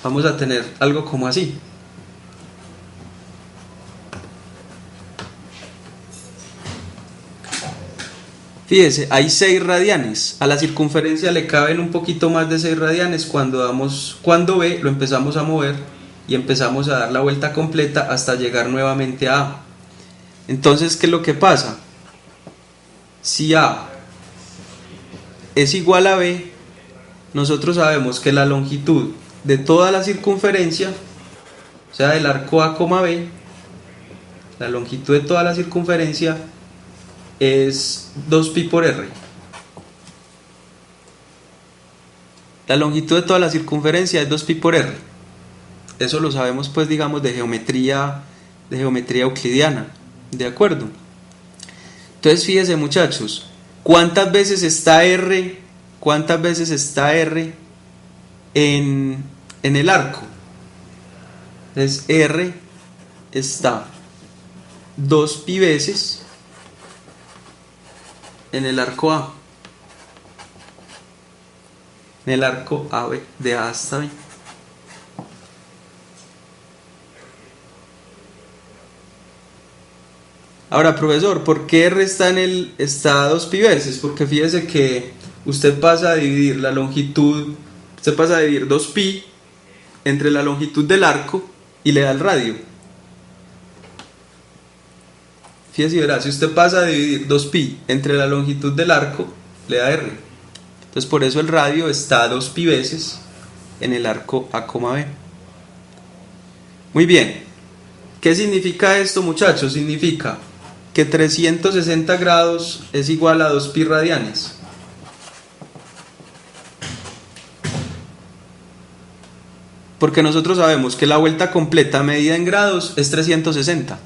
Vamos a tener algo como así. Fíjese, hay 6 radianes. A la circunferencia le caben un poquito más de 6 radianes. Cuando B lo empezamos a mover y empezamos a dar la vuelta completa hasta llegar nuevamente a A. Entonces, ¿qué es lo que pasa? Si A es igual a B, nosotros sabemos que la longitud de toda la circunferencia, o sea, del arco A, B, la longitud de toda la circunferencia es 2π por r. La longitud de toda la circunferencia es 2π por r. Eso lo sabemos pues, digamos, de geometría euclidiana. ¿De acuerdo? Entonces fíjense, muchachos, ¿cuántas veces está r en el arco? Entonces r está 2π veces en el arco A, en el arco AB, de A hasta B. Ahora, profesor, ¿por qué R está está 2π veces? Porque fíjese que usted pasa a dividir la longitud, usted pasa a dividir 2π entre la longitud del arco y le da el radio. Fíjese y verá, si usted pasa a dividir 2π entre la longitud del arco, le da R. Entonces por eso el radio está 2π veces en el arco A, B. Muy bien. ¿Qué significa esto, muchachos? Significa que 360 grados es igual a 2π radianes. Porque nosotros sabemos que la vuelta completa medida en grados es 360.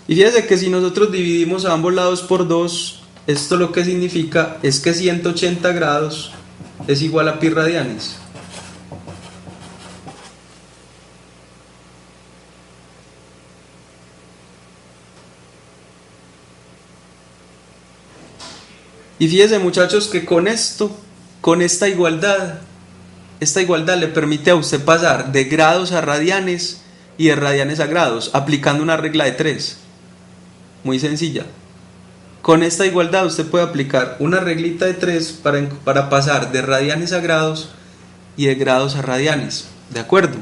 Y fíjense que si nosotros dividimos a ambos lados por 2, esto lo que significa es que 180 grados es igual a pi radianes. Y fíjense, muchachos, que con esta igualdad le permite a usted pasar de grados a radianes y de radianes a grados, aplicando una regla de 3. Muy sencilla. Con esta igualdad usted puede aplicar una reglita de 3 para pasar de radianes a grados y de grados a radianes, ¿de acuerdo?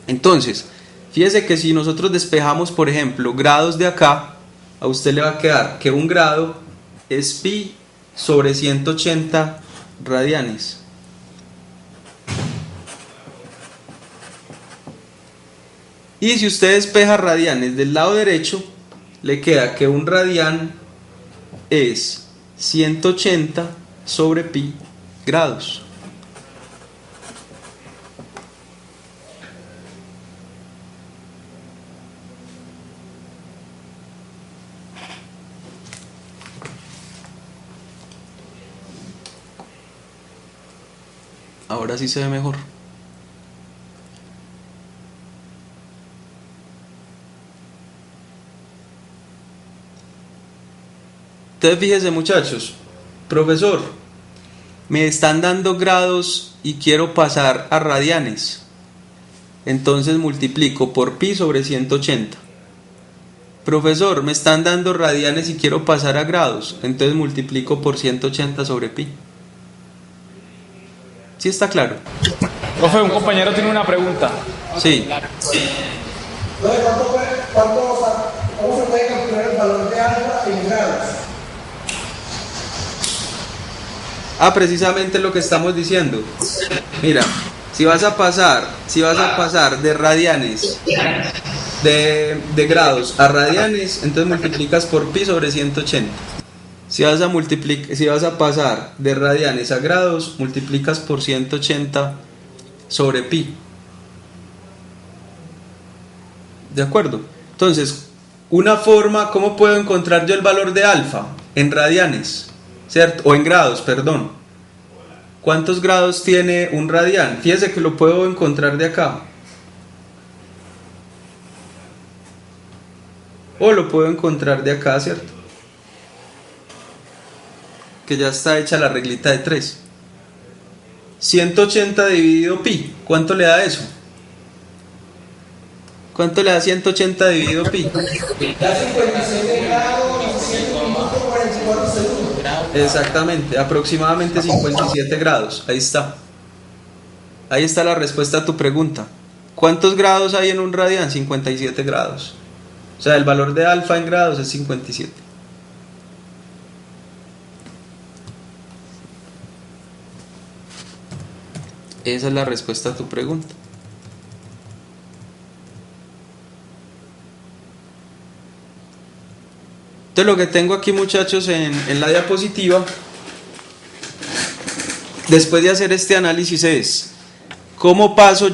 Entonces, fíjese que si nosotros despejamos, por ejemplo, grados de acá, a usted le va a quedar que un grado es pi sobre 180 radianes. Y si usted despeja radianes del lado derecho, le queda que un radián es 180 sobre pi grados. Ahora sí se ve mejor. Entonces fíjese, muchachos, profesor, me están dando grados y quiero pasar a radianes. Entonces multiplico por pi sobre 180. Profesor, me están dando radianes y quiero pasar a grados. Entonces multiplico por 180 sobre pi. ¿Sí está claro?
Profe, un compañero tiene una pregunta.
Sí.
¿Cómo se puede calcular el valor de alfa en grados?
Precisamente lo que estamos diciendo. Mira, si vas a pasar de radianes de grados a radianes, entonces multiplicas por pi sobre 180. Si vas a pasar de radianes a grados, multiplicas por 180 sobre pi. ¿De acuerdo? Entonces, una forma, ¿cómo puedo encontrar yo el valor de alfa? En radianes, ¿cierto? O en grados, perdón. ¿Cuántos grados tiene un radián? Fíjese que lo puedo encontrar de acá. O lo puedo encontrar de acá, ¿cierto? Que ya está hecha la reglita de 3. 180 dividido pi, ¿cuánto le da eso? ¿Cuánto le da 180 dividido pi?
Da 57 grados, 144 segundos.
Exactamente, aproximadamente 57 grados. Ahí está. Ahí está la respuesta a tu pregunta. ¿Cuántos grados hay en un radián? 57 grados. O sea, el valor de alfa en grados es 57. Esa es la respuesta a tu pregunta. Entonces lo que tengo aquí, muchachos, en la diapositiva, después de hacer este análisis es, ¿cómo paso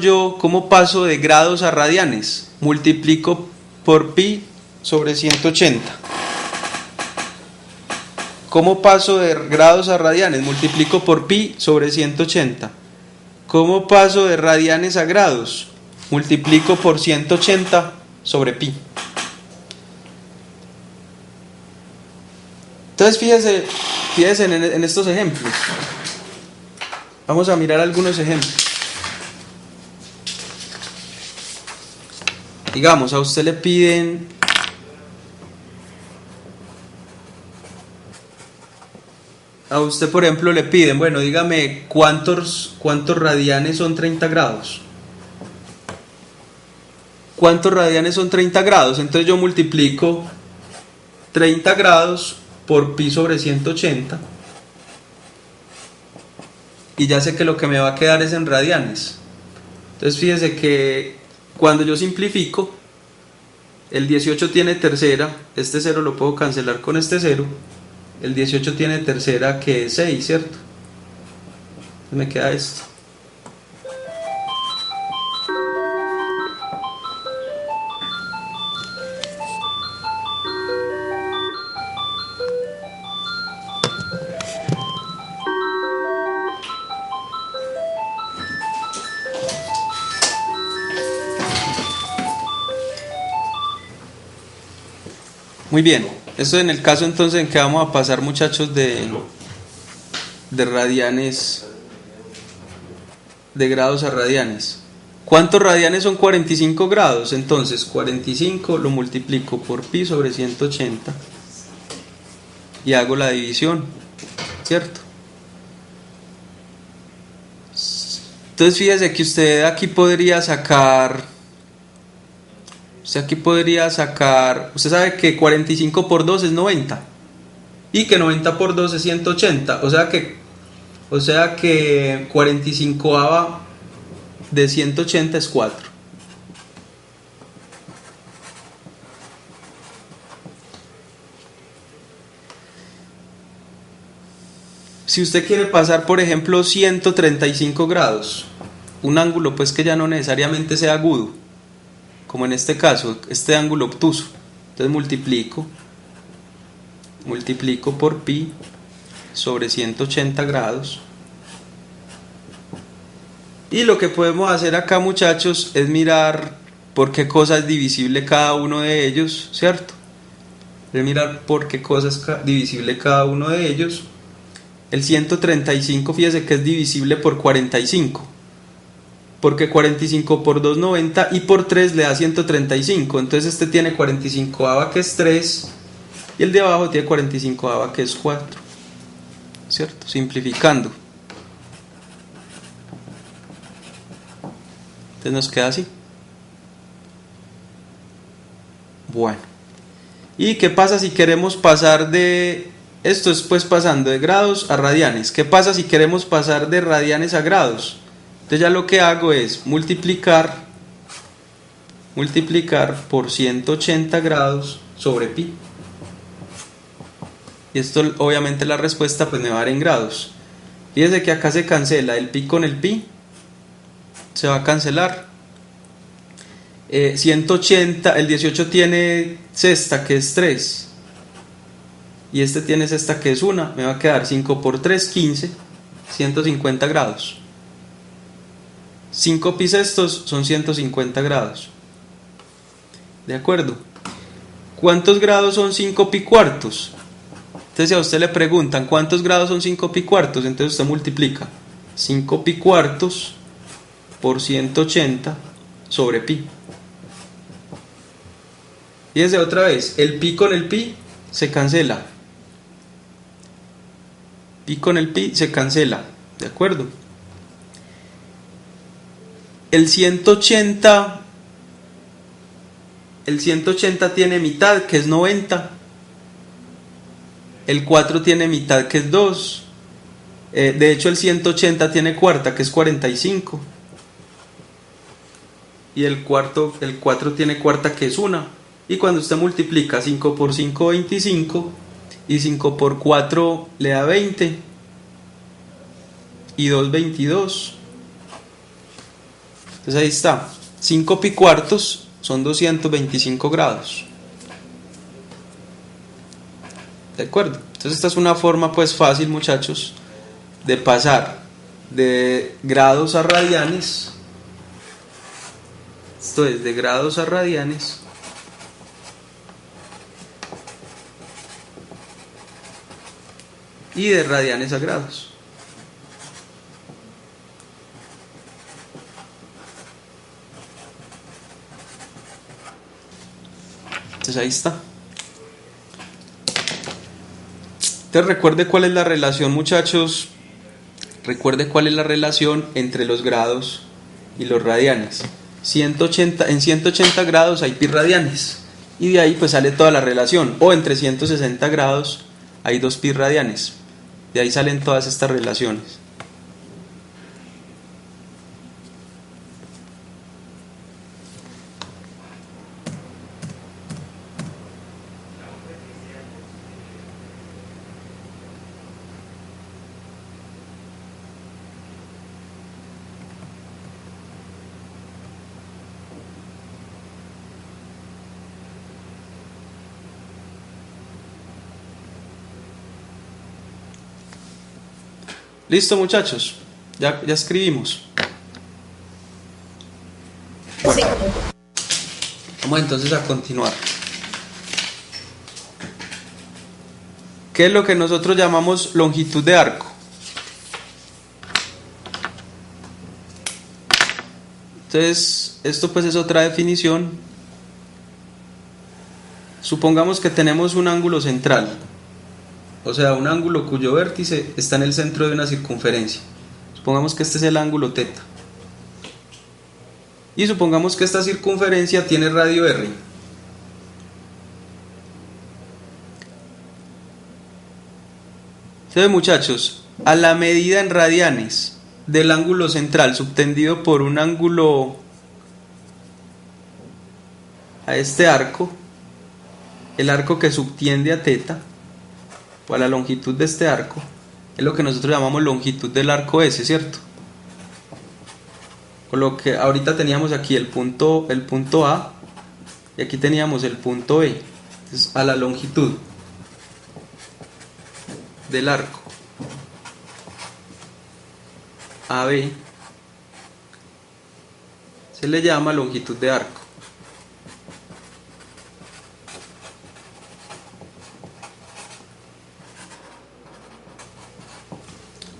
de grados a radianes? Multiplico por pi sobre 180. ¿Cómo paso de grados a radianes? Multiplico por pi sobre 180. ¿Cómo paso de radianes a grados? Multiplico por 180 sobre pi. Entonces fíjese en estos ejemplos. Vamos a mirar algunos ejemplos. Digamos, a usted le piden por ejemplo, le piden, bueno, dígame cuántos radianes son 30 grados. ¿Cuántos radianes son 30 grados? Entonces yo multiplico 30 grados por pi sobre 180 y ya sé que lo que me va a quedar es en radianes. Entonces fíjese que cuando yo simplifico, el 18 tiene tercera, este 0 lo puedo cancelar con este 0, el 18 tiene tercera que es 6, ¿cierto? Entonces me queda esto. Muy bien, esto en el caso entonces en que vamos a pasar, muchachos, de radianes, de grados a radianes. ¿Cuántos radianes son 45 grados? Entonces 45 lo multiplico por pi sobre 180 y hago la división, ¿cierto? Entonces fíjese que usted aquí podría sacar, usted sabe que 45 por 2 es 90 y que 90 por 2 es 180, o sea que 45 de 180 es 4. Si usted quiere pasar, por ejemplo, 135 grados, un ángulo pues que ya no necesariamente sea agudo, como en este caso, este ángulo obtuso, entonces multiplico por pi sobre 180 grados. Y lo que podemos hacer acá, muchachos, es mirar por qué cosa es divisible cada uno de ellos, ¿cierto? Es mirar por qué cosa es divisible cada uno de ellos. El 135, fíjese que es divisible por 45, porque 45 por 2 90 y por 3 le da 135, entonces este tiene 45 que es 3 y el de abajo tiene 45 que es 4, ¿cierto? Simplificando, entonces nos queda así. Bueno, ¿y qué pasa si queremos pasar de... Esto es pues pasando de grados a radianes. ¿Qué pasa si queremos pasar de radianes a grados? Entonces ya lo que hago es multiplicar por 180 grados sobre pi. Y esto obviamente la respuesta pues me va a dar en grados. Fíjense que acá se cancela el pi con el pi. Se va a cancelar. 180, el 18 tiene sexta que es 3. Y este tiene esta que es 1, me va a quedar 5 por 3, 15, 150 grados. 5 pi sextos son 150 grados. ¿De acuerdo? ¿Cuántos grados son 5 pi cuartos? Entonces si a usted le preguntan ¿cuántos grados son 5 pi cuartos? Entonces usted multiplica 5 pi cuartos por 180 sobre pi. Fíjense otra vez, el pi con el pi se cancela. Pi con el pi se cancela, ¿de acuerdo? El 180 tiene mitad, que es 90. El 4 tiene mitad, que es 2. De hecho el 180 tiene cuarta, que es 45. Y el 4 tiene cuarta, que es 1. Y cuando usted multiplica 5 por 5, 25. Y 5 por 4 le da 20 y 2, 22. Entonces ahí está, 5 pi cuartos son 225 grados. ¿De acuerdo? Entonces esta es una forma pues fácil, muchachos, de pasar de grados a radianes. Esto es de grados a radianes. Y de radianes a grados. Entonces ahí está. Entonces recuerde cuál es la relación, muchachos. Recuerde cuál es la relación entre los grados y los radianes. En 180 grados hay pi radianes. Y de ahí pues sale toda la relación. O entre 160 grados hay 2 pi radianes. De ahí salen todas estas relaciones. Listo, muchachos, ya escribimos. Bueno, vamos entonces a continuar. ¿Qué es lo que nosotros llamamos longitud de arco? Entonces, esto pues es otra definición. Supongamos que tenemos un ángulo central. o sea, un ángulo cuyo vértice está en el centro de una circunferencia. Supongamos que este es el ángulo θ. Y supongamos que esta circunferencia tiene radio r. ¿Se ve, muchachos? A la medida en radianes del ángulo central subtendido por un ángulo a este arco, el arco que subtiende a θ, o a la longitud de este arco, es lo que nosotros llamamos longitud del arco S, ¿cierto? Con lo que ahorita teníamos aquí el punto A y aquí teníamos el punto B. Entonces, a la longitud del arco AB se le llama longitud de arco.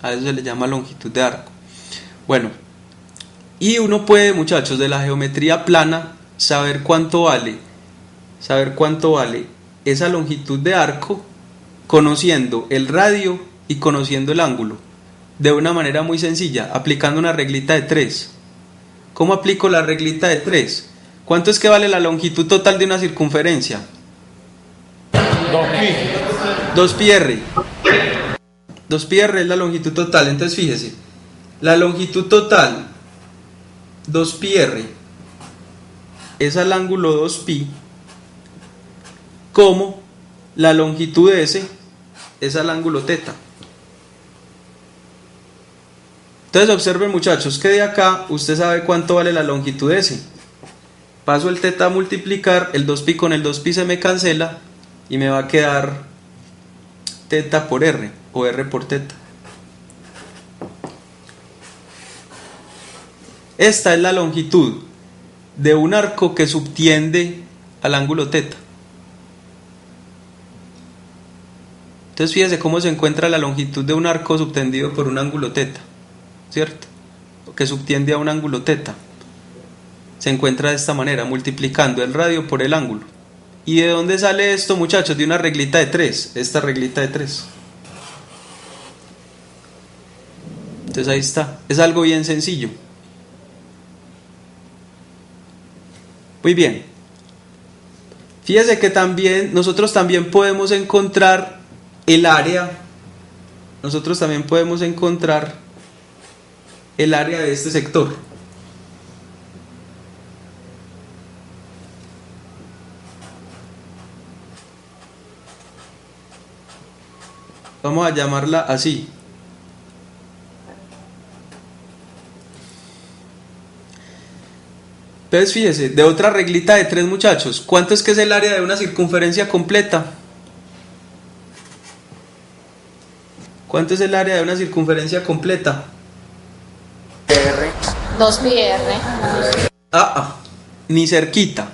A eso se le llama longitud de arco. Bueno, y uno puede, muchachos, de la geometría plana saber cuánto vale esa longitud de arco conociendo el radio y conociendo el ángulo, de una manera muy sencilla, aplicando una reglita de 3. ¿Cómo aplico la reglita de 3? ¿Cuánto es que vale la longitud total de una circunferencia?
2pi.
2πr. 2πr es la longitud total. Entonces fíjese, la longitud total 2πr es al ángulo 2pi, como la longitud S es al ángulo θ. Entonces observen, muchachos, que de acá usted sabe cuánto vale la longitud S. Paso el θ a multiplicar, el 2pi con el 2pi se me cancela y me va a quedar θ por r, o r por θ. Esta es la longitud de un arco que subtiende al ángulo θ. Entonces fíjese cómo se encuentra la longitud de un arco subtendido por un ángulo θ, ¿cierto? Que subtiende a un ángulo θ. Se encuentra de esta manera, multiplicando el radio por el ángulo. ¿Y de dónde sale esto, muchachos? De una reglita de 3, esta reglita de 3. Entonces ahí está, es algo bien sencillo. Muy bien. Fíjese que nosotros también podemos encontrar el área. Nosotros también podemos encontrar el área de este sector. Vamos a llamarla así. Entonces fíjese, de otra reglita de 3, muchachos, ¿cuánto es que es el área de una circunferencia completa? ¿Cuánto es el área de una circunferencia completa?
2πr.
Ni cerquita.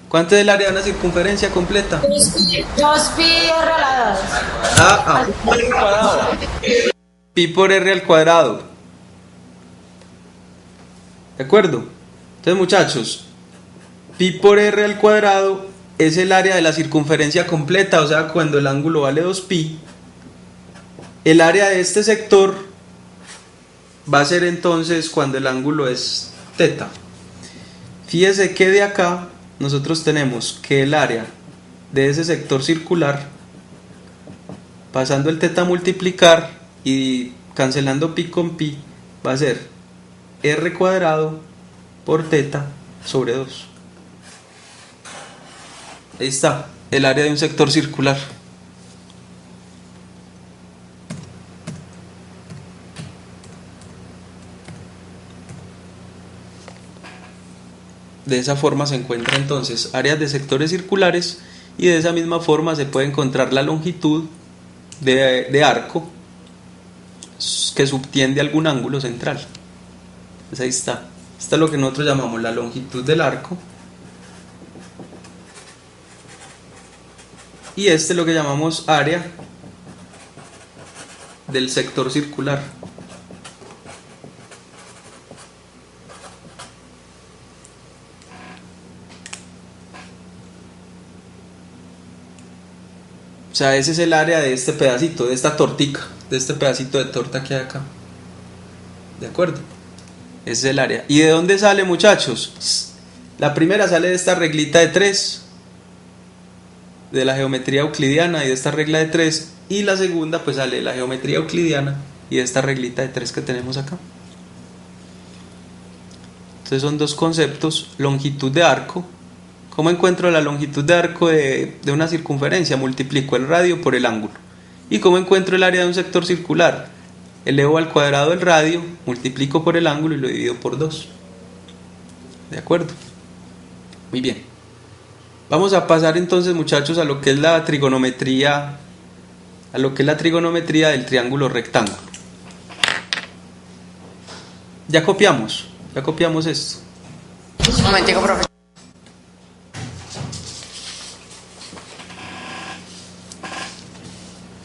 ¿Cuánto es el área de una circunferencia completa?
2πr a la 2.
Pi por r al cuadrado. ¿De acuerdo? Entonces, muchachos, pi por r al cuadrado es el área de la circunferencia completa, o sea, cuando el ángulo vale 2pi, el área de este sector va a ser entonces cuando el ángulo es θ. Fíjese que de acá nosotros tenemos que el área de ese sector circular, pasando el θ a multiplicar y cancelando pi con pi, va a ser r cuadrado por θ sobre 2. Ahí está, el área de un sector circular. De esa forma se encuentra entonces áreas de sectores circulares, y de esa misma forma se puede encontrar la longitud de arco que subtiende algún ángulo central. Pues ahí está. Esta es lo que nosotros llamamos la longitud del arco. Y este es lo que llamamos área del sector circular. sea, ese es el área de este pedacito, de esta tortica, de este pedacito de torta que hay acá. ¿De acuerdo? Ese es el área. ¿Y de dónde sale, muchachos? La primera sale de esta reglita de 3, de la geometría euclidiana y de esta regla de 3. Y la segunda pues sale de la geometría euclidiana y de esta reglita de 3 que tenemos acá. Entonces son dos conceptos. Longitud de arco. ¿Cómo encuentro la longitud de arco de una circunferencia? Multiplico el radio por el ángulo. ¿Y cómo encuentro el área de un sector circular? Elevo al cuadrado el radio, multiplico por el ángulo y lo divido por 2. ¿De acuerdo? Muy bien. Vamos a pasar entonces, muchachos, a lo que es la trigonometría, del triángulo rectángulo. Ya copiamos esto.
Un momentico, profe.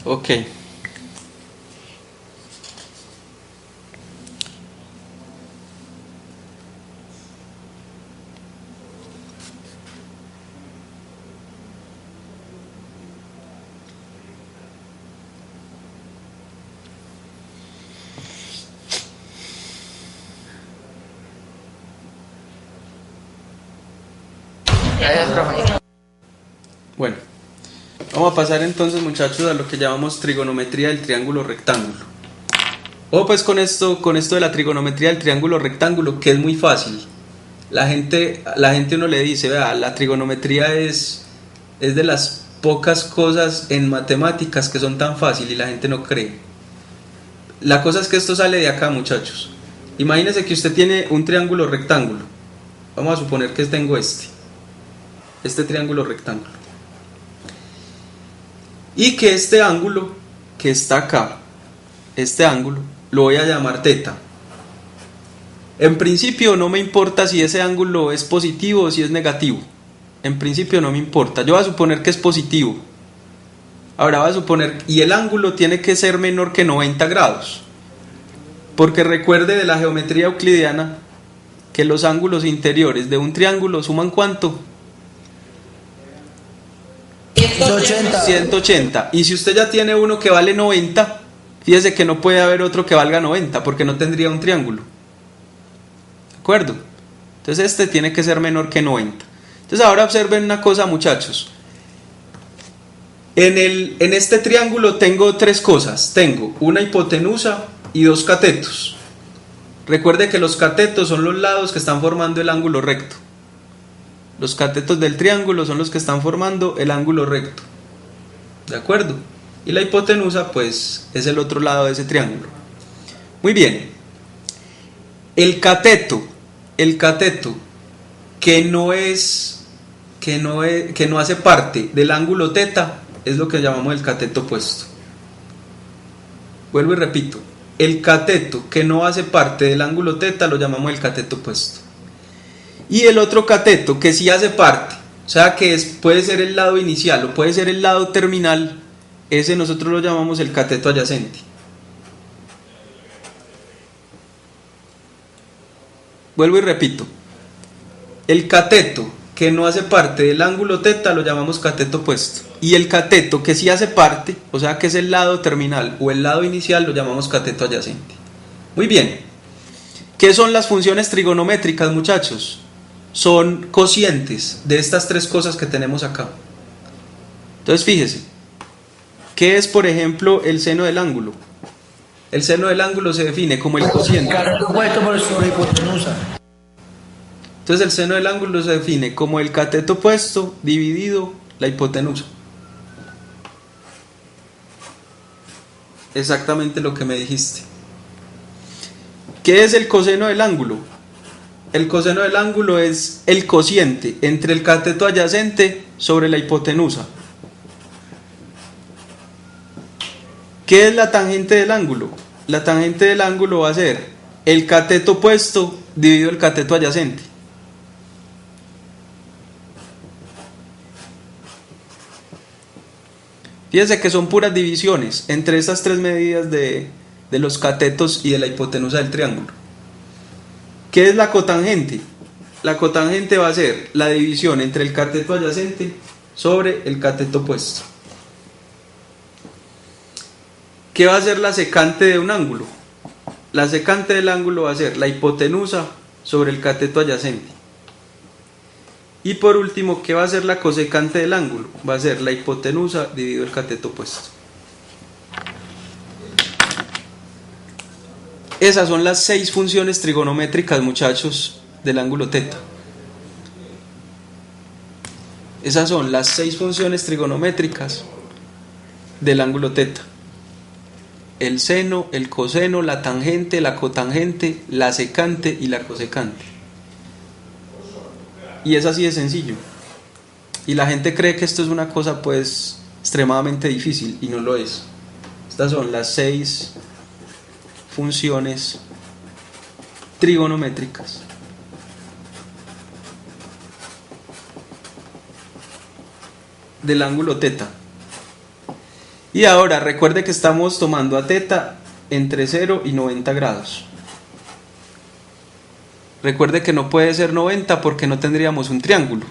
Ok.
Gracias, profe.
Bueno, vamos a pasar entonces, muchachos, a lo que llamamos trigonometría del triángulo rectángulo. O pues con esto de la trigonometría del triángulo rectángulo, que es muy fácil. La gente uno le dice, vea, la trigonometría es de las pocas cosas en matemáticas que son tan fáciles, y la gente no cree. La cosa es que esto sale de acá, muchachos. Imagínense que usted tiene un triángulo rectángulo. Vamos a suponer que tengo este triángulo rectángulo, y que este ángulo que está acá, este ángulo lo voy a llamar θ. En principio no me importa si ese ángulo es positivo o si es negativo. En principio no me importa. Yo voy a suponer que es positivo. Ahora voy a suponer, y el ángulo tiene que ser menor que 90 grados, porque recuerde de la geometría euclidiana que los ángulos interiores de un triángulo suman ¿cuánto? 180. Y si usted ya tiene uno que vale 90, fíjese que no puede haber otro que valga 90, porque no tendría un triángulo. ¿De acuerdo? Entonces este tiene que ser menor que 90. Entonces ahora observen una cosa, muchachos. En este triángulo tengo tres cosas. Tengo una hipotenusa y dos catetos. Recuerde que los catetos son los lados que están formando el ángulo recto. Los catetos del triángulo son los que están formando el ángulo recto. ¿De acuerdo? Y la hipotenusa pues es el otro lado de ese triángulo. Muy bien. El cateto que no hace parte del ángulo θ es lo que llamamos el cateto opuesto. Vuelvo y repito. El cateto que no hace parte del ángulo θ lo llamamos el cateto opuesto. Y el otro cateto que sí hace parte, o sea que puede ser el lado inicial o puede ser el lado terminal, ese nosotros lo llamamos el cateto adyacente. Vuelvo y repito. El cateto que no hace parte del ángulo θ lo llamamos cateto opuesto. Y el cateto que sí hace parte, o sea que es el lado terminal o el lado inicial, lo llamamos cateto adyacente. Muy bien. ¿Qué son las funciones trigonométricas, muchachos? Son cocientes de estas tres cosas que tenemos acá. Entonces fíjese, ¿qué es por ejemplo el seno del ángulo? El seno del ángulo se define como el cociente. Entonces el seno del ángulo se define como el cateto opuesto dividido la hipotenusa. Exactamente lo que me dijiste. ¿Qué es el coseno del ángulo? El coseno del ángulo es el cociente entre el cateto adyacente sobre la hipotenusa. ¿Qué es la tangente del ángulo? La tangente del ángulo va a ser el cateto opuesto dividido el cateto adyacente. Fíjense que son puras divisiones entre estas tres medidas de los catetos y de la hipotenusa del triángulo. ¿Qué es la cotangente? La cotangente va a ser la división entre el cateto adyacente sobre el cateto opuesto. ¿Qué va a ser la secante de un ángulo? La secante del ángulo va a ser la hipotenusa sobre el cateto adyacente. Y por último, ¿qué va a ser la cosecante del ángulo? Va a ser la hipotenusa dividido el cateto opuesto. Esas son las 6 funciones trigonométricas, muchachos, del ángulo teta. Esas son las 6 funciones trigonométricas del ángulo teta. El seno, el coseno, la tangente, la cotangente, la secante y la cosecante. Y es así de sencillo. Y la gente cree que esto es una cosa pues extremadamente difícil, y no lo es. Estas son las 6 funciones trigonométricas del ángulo teta. Y ahora recuerde que estamos tomando a teta entre 0 y 90 grados. Recuerde que no puede ser 90 porque no tendríamos un triángulo.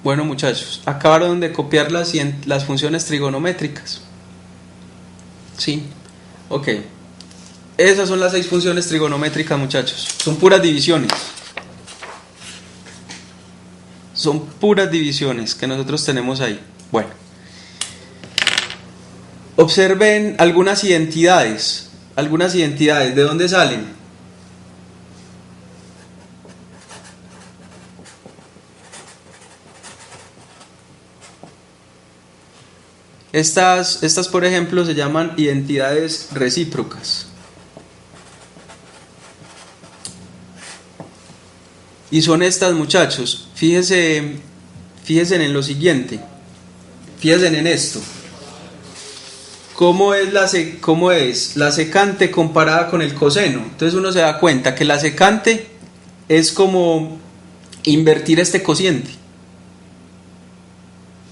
Bueno, muchachos, acabaron de copiar las funciones trigonométricas. ¿Sí? Ok. Esas son las 6 funciones trigonométricas, muchachos. Son puras divisiones. Son puras divisiones que nosotros tenemos ahí. Bueno. Observen algunas identidades. Algunas identidades. ¿De dónde salen? Estas, por ejemplo, se llaman identidades recíprocas. Y son estas, muchachos. Fíjense en lo siguiente. Fíjense en esto. ¿Cómo es la secante comparada con el coseno? Entonces uno se da cuenta que la secante es como invertir este cociente.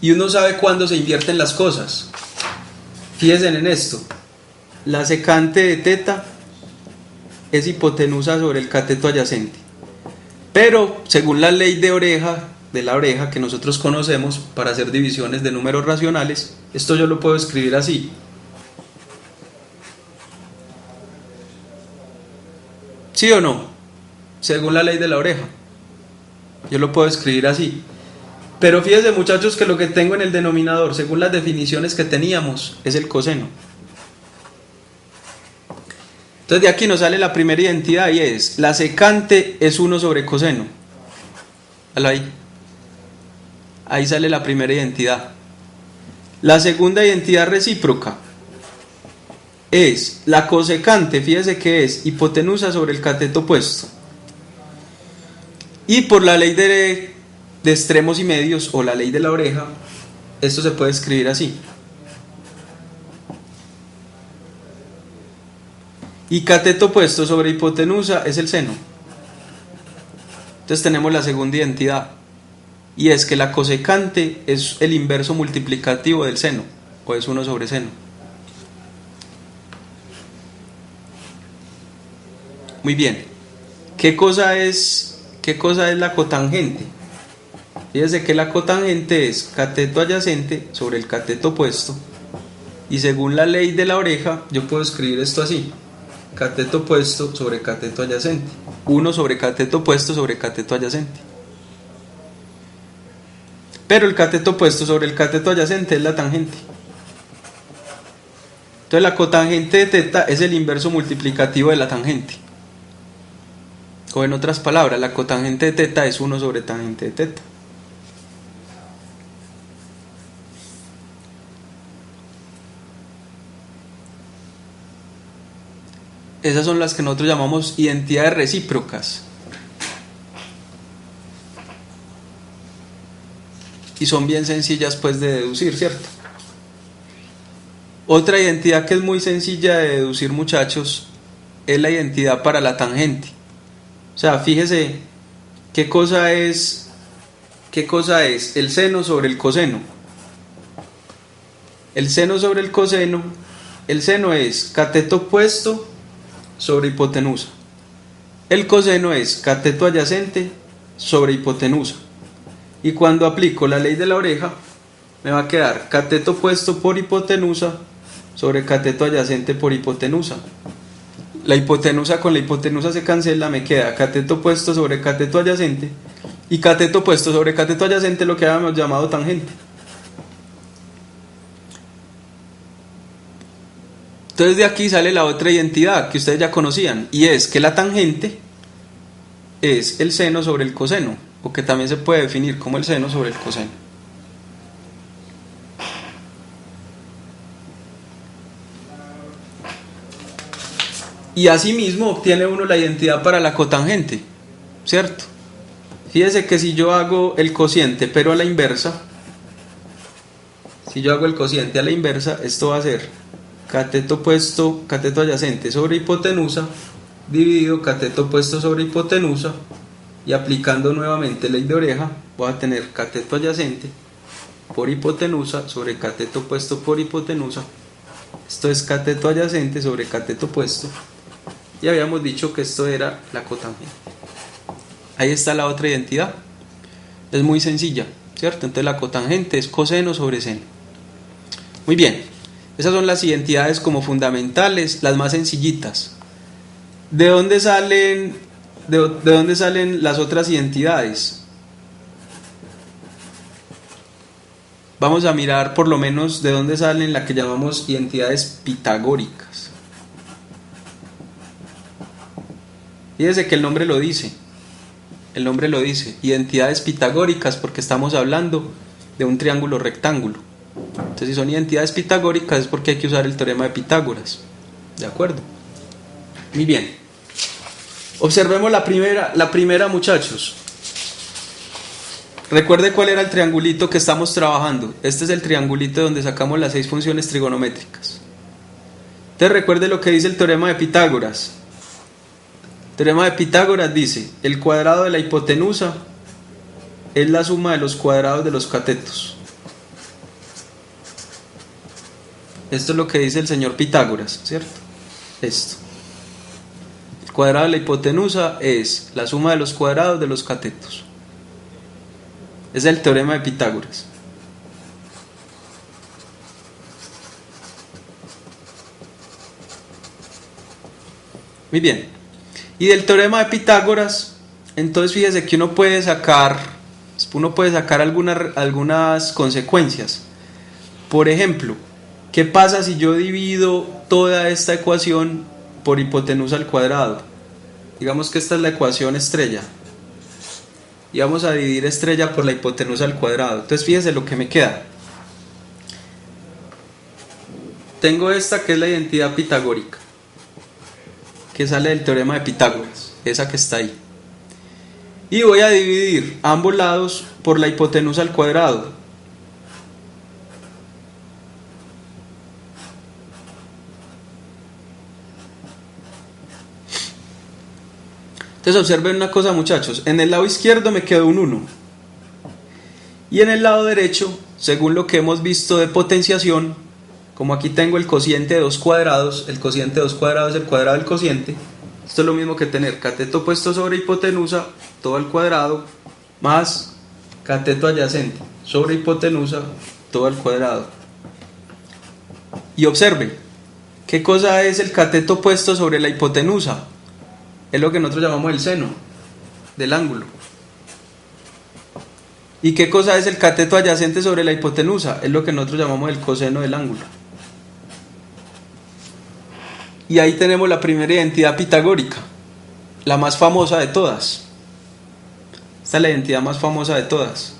Y uno sabe cuándo se invierten las cosas. Fíjense en esto. La secante de teta es hipotenusa sobre el cateto adyacente. Pero según la ley de la oreja que nosotros conocemos para hacer divisiones de números racionales, esto yo lo puedo escribir así. ¿Sí o no? Según la ley de la oreja. Yo lo puedo escribir así. Pero fíjense, muchachos, que lo que tengo en el denominador, según las definiciones que teníamos, es el coseno. Entonces de aquí nos sale la primera identidad y es, la secante es 1 sobre coseno. Ahí sale la primera identidad. La segunda identidad recíproca es la cosecante, fíjese que es hipotenusa sobre el cateto opuesto. Y por la ley de extremos y medios, o la ley de la oreja, esto se puede escribir así. Y cateto opuesto sobre hipotenusa es el seno. Entonces tenemos la segunda identidad, y es que la cosecante es el inverso multiplicativo del seno, o es 1 sobre seno. Muy bien. ¿Qué cosa es la cotangente? Fíjense que la cotangente es cateto adyacente sobre el cateto opuesto, y según la ley de la oreja yo puedo escribir esto así: cateto opuesto sobre cateto adyacente, 1 sobre cateto opuesto sobre cateto adyacente. Pero el cateto opuesto sobre el cateto adyacente es la tangente. Entonces la cotangente de teta es el inverso multiplicativo de la tangente. O en otras palabras, la cotangente de teta es 1 sobre tangente de teta. Esas son las que nosotros llamamos identidades recíprocas. Y son bien sencillas pues de deducir, ¿cierto? Otra identidad que es muy sencilla de deducir, muchachos, es la identidad para la tangente. O sea, fíjese qué cosa es el seno sobre el coseno. El seno sobre el coseno, el seno es cateto opuesto sobre hipotenusa. El coseno es cateto adyacente sobre hipotenusa. Y cuando aplico la ley de la oreja, me va a quedar cateto opuesto por hipotenusa sobre cateto adyacente por hipotenusa. La hipotenusa con la hipotenusa se cancela, me queda cateto opuesto sobre cateto adyacente, y cateto opuesto sobre cateto adyacente lo que habíamos llamado tangente. Entonces de aquí sale la otra identidad que ustedes ya conocían, y es que la tangente es el seno sobre el coseno, o que también se puede definir como el seno sobre el coseno. Y asimismo obtiene uno la identidad para la cotangente, ¿cierto? Fíjese que si yo hago el cociente pero a la inversa, esto va a ser cateto opuesto, cateto adyacente sobre hipotenusa, dividido cateto opuesto sobre hipotenusa, y aplicando nuevamente ley de oreja, voy a tener cateto adyacente por hipotenusa sobre cateto opuesto por hipotenusa. Esto es cateto adyacente sobre cateto opuesto, y habíamos dicho que esto era la cotangente. Ahí está la otra identidad, es muy sencilla, ¿cierto? Entonces la cotangente es coseno sobre seno. Muy bien, esas son las identidades como fundamentales, las más sencillitas. ¿De dónde salen las otras identidades? Vamos a mirar por lo menos de dónde salen la que llamamos identidades pitagóricas. Fíjese que el nombre lo dice, identidades pitagóricas, porque estamos hablando de un triángulo rectángulo. Entonces, si son identidades pitagóricas es porque hay que usar el teorema de Pitágoras. ¿De acuerdo? Muy bien. Observemos la primera, muchachos. Recuerde cuál era el triangulito que estamos trabajando. Este es el triangulito donde sacamos las 6 funciones trigonométricas. Entonces, recuerde lo que dice el teorema de Pitágoras. El teorema de Pitágoras dice: el cuadrado de la hipotenusa es la suma de los cuadrados de los catetos. Esto es lo que dice el señor Pitágoras, ¿cierto? Esto. El cuadrado de la hipotenusa es la suma de los cuadrados de los catetos. Es el teorema de Pitágoras. Muy bien. Y del teorema de Pitágoras, entonces fíjese que uno puede sacar algunas consecuencias. Por ejemplo, ¿qué pasa si yo divido toda esta ecuación por hipotenusa al cuadrado? Digamos que esta es la ecuación estrella, y vamos a dividir estrella por la hipotenusa al cuadrado. Entonces fíjese lo que me queda. Tengo esta que es la identidad pitagórica, que sale del teorema de Pitágoras, esa que está ahí. Y voy a dividir ambos lados por la hipotenusa al cuadrado. Entonces observen una cosa, muchachos. En el lado izquierdo me quedó un 1. Y en el lado derecho, según lo que hemos visto de potenciación, como aquí tengo el cociente de 2 cuadrados, el cociente de 2 cuadrados es el cuadrado del cociente. Esto es lo mismo que tener cateto opuesto sobre hipotenusa, todo al cuadrado, más cateto adyacente sobre hipotenusa, todo al cuadrado. Y observen, ¿qué cosa es el cateto opuesto sobre la hipotenusa? Es lo que nosotros llamamos el seno del ángulo. ¿Y qué cosa es el cateto adyacente sobre la hipotenusa? Es lo que nosotros llamamos el coseno del ángulo. Y ahí tenemos la primera identidad pitagórica, la más famosa de todas. Esta es la identidad más famosa de todas.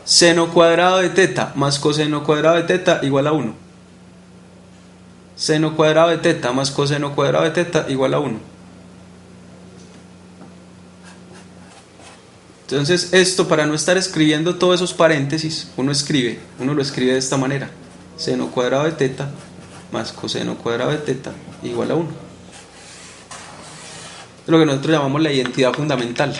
Seno cuadrado de teta más coseno cuadrado de teta igual a 1. seno cuadrado de teta más coseno cuadrado de teta igual a 1. Entonces esto, para no estar escribiendo todos esos paréntesis, uno lo escribe de esta manera: seno cuadrado de teta más coseno cuadrado de teta igual a 1. Es lo que nosotros llamamos la identidad fundamental.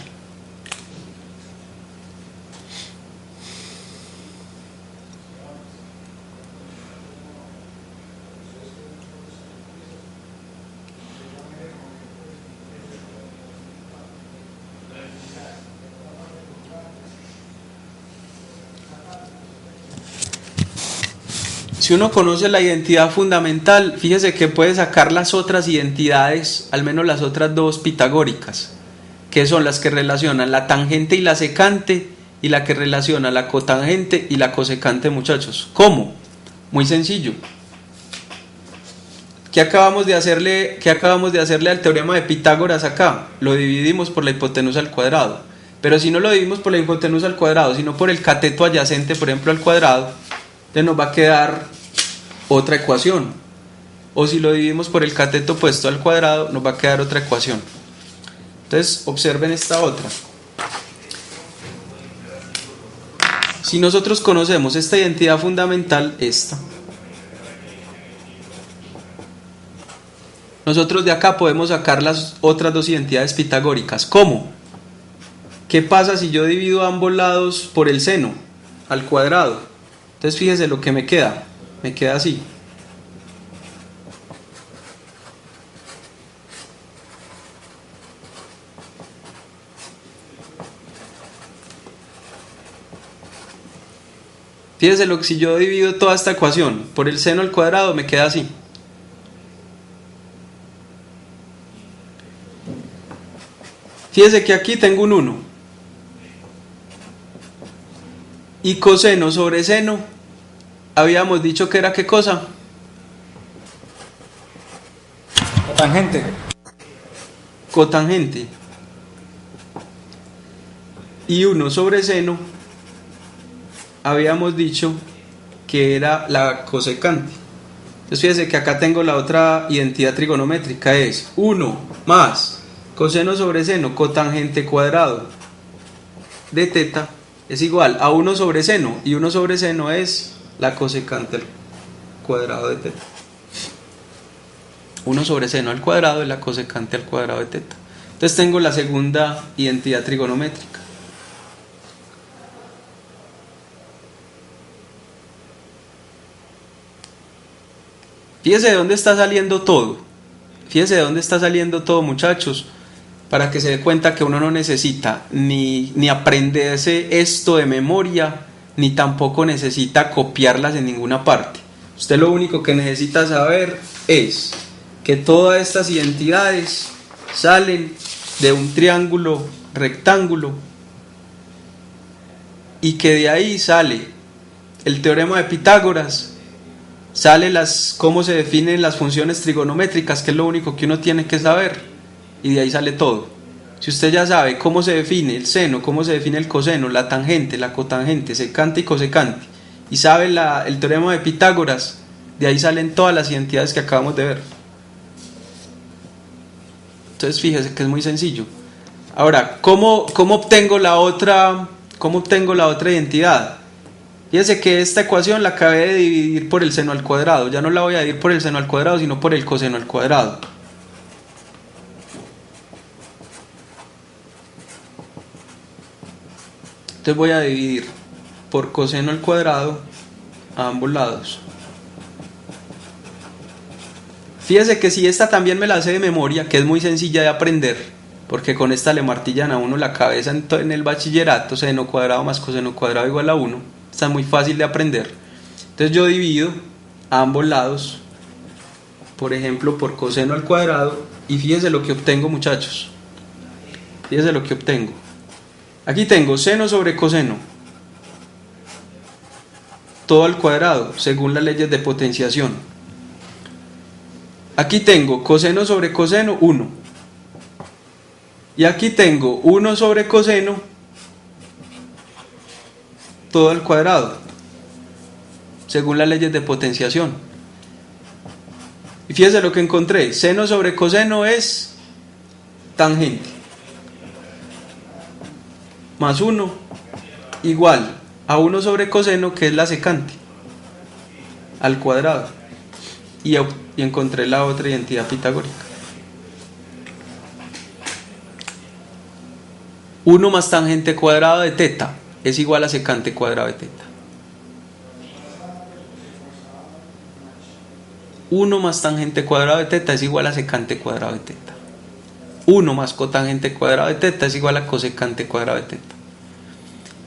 Si uno conoce la identidad fundamental, fíjese que puede sacar las otras identidades, al menos las otras dos pitagóricas, que son las que relacionan la tangente y la secante, y la que relaciona la cotangente y la cosecante, muchachos. ¿Cómo? Muy sencillo. ¿Qué acabamos de hacerle al teorema de Pitágoras acá? Lo dividimos por la hipotenusa al cuadrado. Pero si no lo dividimos por la hipotenusa al cuadrado, sino por el cateto adyacente, por ejemplo, al cuadrado, entonces nos va a quedar otra ecuación. O si lo dividimos por el cateto opuesto al cuadrado, nos va a quedar otra ecuación. Entonces observen esta otra. Si nosotros conocemos esta identidad fundamental, nosotros de acá podemos sacar las otras dos identidades pitagóricas. ¿Cómo? ¿Qué pasa si yo divido ambos lados por el seno al cuadrado? Entonces fíjese lo que me queda así. Fíjese lo que, si yo divido toda esta ecuación por el seno al cuadrado, me queda así. Fíjese que aquí tengo un 1. Y coseno sobre seno, habíamos dicho que era ¿qué cosa?
Cotangente.
Cotangente. Y 1 sobre seno, habíamos dicho que era la cosecante. Entonces fíjense que acá tengo la otra identidad trigonométrica, es 1 más coseno sobre seno cotangente cuadrado de teta es igual a 1 sobre seno, y 1 sobre seno es la cosecante al cuadrado de teta. 1 sobre seno al cuadrado es la cosecante al cuadrado de teta. Entonces tengo la segunda identidad trigonométrica. Fíjese de dónde está saliendo todo. Fíjese de dónde está saliendo todo, muchachos, para que se dé cuenta que uno no necesita ni aprenderse esto de memoria, ni tampoco necesita copiarlas en ninguna parte. Usted lo único que necesita saber es que todas estas identidades salen de un triángulo rectángulo, y que de ahí sale el teorema de Pitágoras, sale cómo se definen las funciones trigonométricas, que es lo único que uno tiene que saber, y de ahí sale todo. Si usted ya sabe cómo se define el seno, cómo se define el coseno, la tangente, la cotangente, secante y cosecante, y sabe el teorema de Pitágoras, de ahí salen todas las identidades que acabamos de ver. Entonces fíjese que es muy sencillo. Ahora, ¿cómo obtengo la otra identidad? Fíjese que esta ecuación la acabé de dividir por el seno al cuadrado. Ya no la voy a dividir por el seno al cuadrado, sino por el coseno al cuadrado. Entonces voy a dividir por coseno al cuadrado a ambos lados. Fíjese que si esta también me la sé de memoria, que es muy sencilla de aprender, porque con esta le martillan a uno la cabeza en el bachillerato: seno cuadrado más coseno cuadrado igual a 1. Está muy fácil de aprender. Entonces yo divido a ambos lados, por ejemplo, por coseno al cuadrado, y fíjense lo que obtengo, muchachos. Fíjense lo que obtengo. Aquí tengo seno sobre coseno, todo al cuadrado, según las leyes de potenciación. Aquí tengo coseno sobre coseno, 1. Y aquí tengo 1 sobre coseno, todo al cuadrado, según las leyes de potenciación. Y fíjese lo que encontré, seno sobre coseno es tangente, más 1 igual a 1 sobre coseno, que es la secante, al cuadrado. Y encontré la otra identidad pitagórica. 1 más tangente cuadrado de teta es igual a secante cuadrado de teta. 1 más tangente cuadrado de teta es igual a secante cuadrado de teta. 1 más cotangente cuadrado de teta es igual a cosecante cuadrado de teta.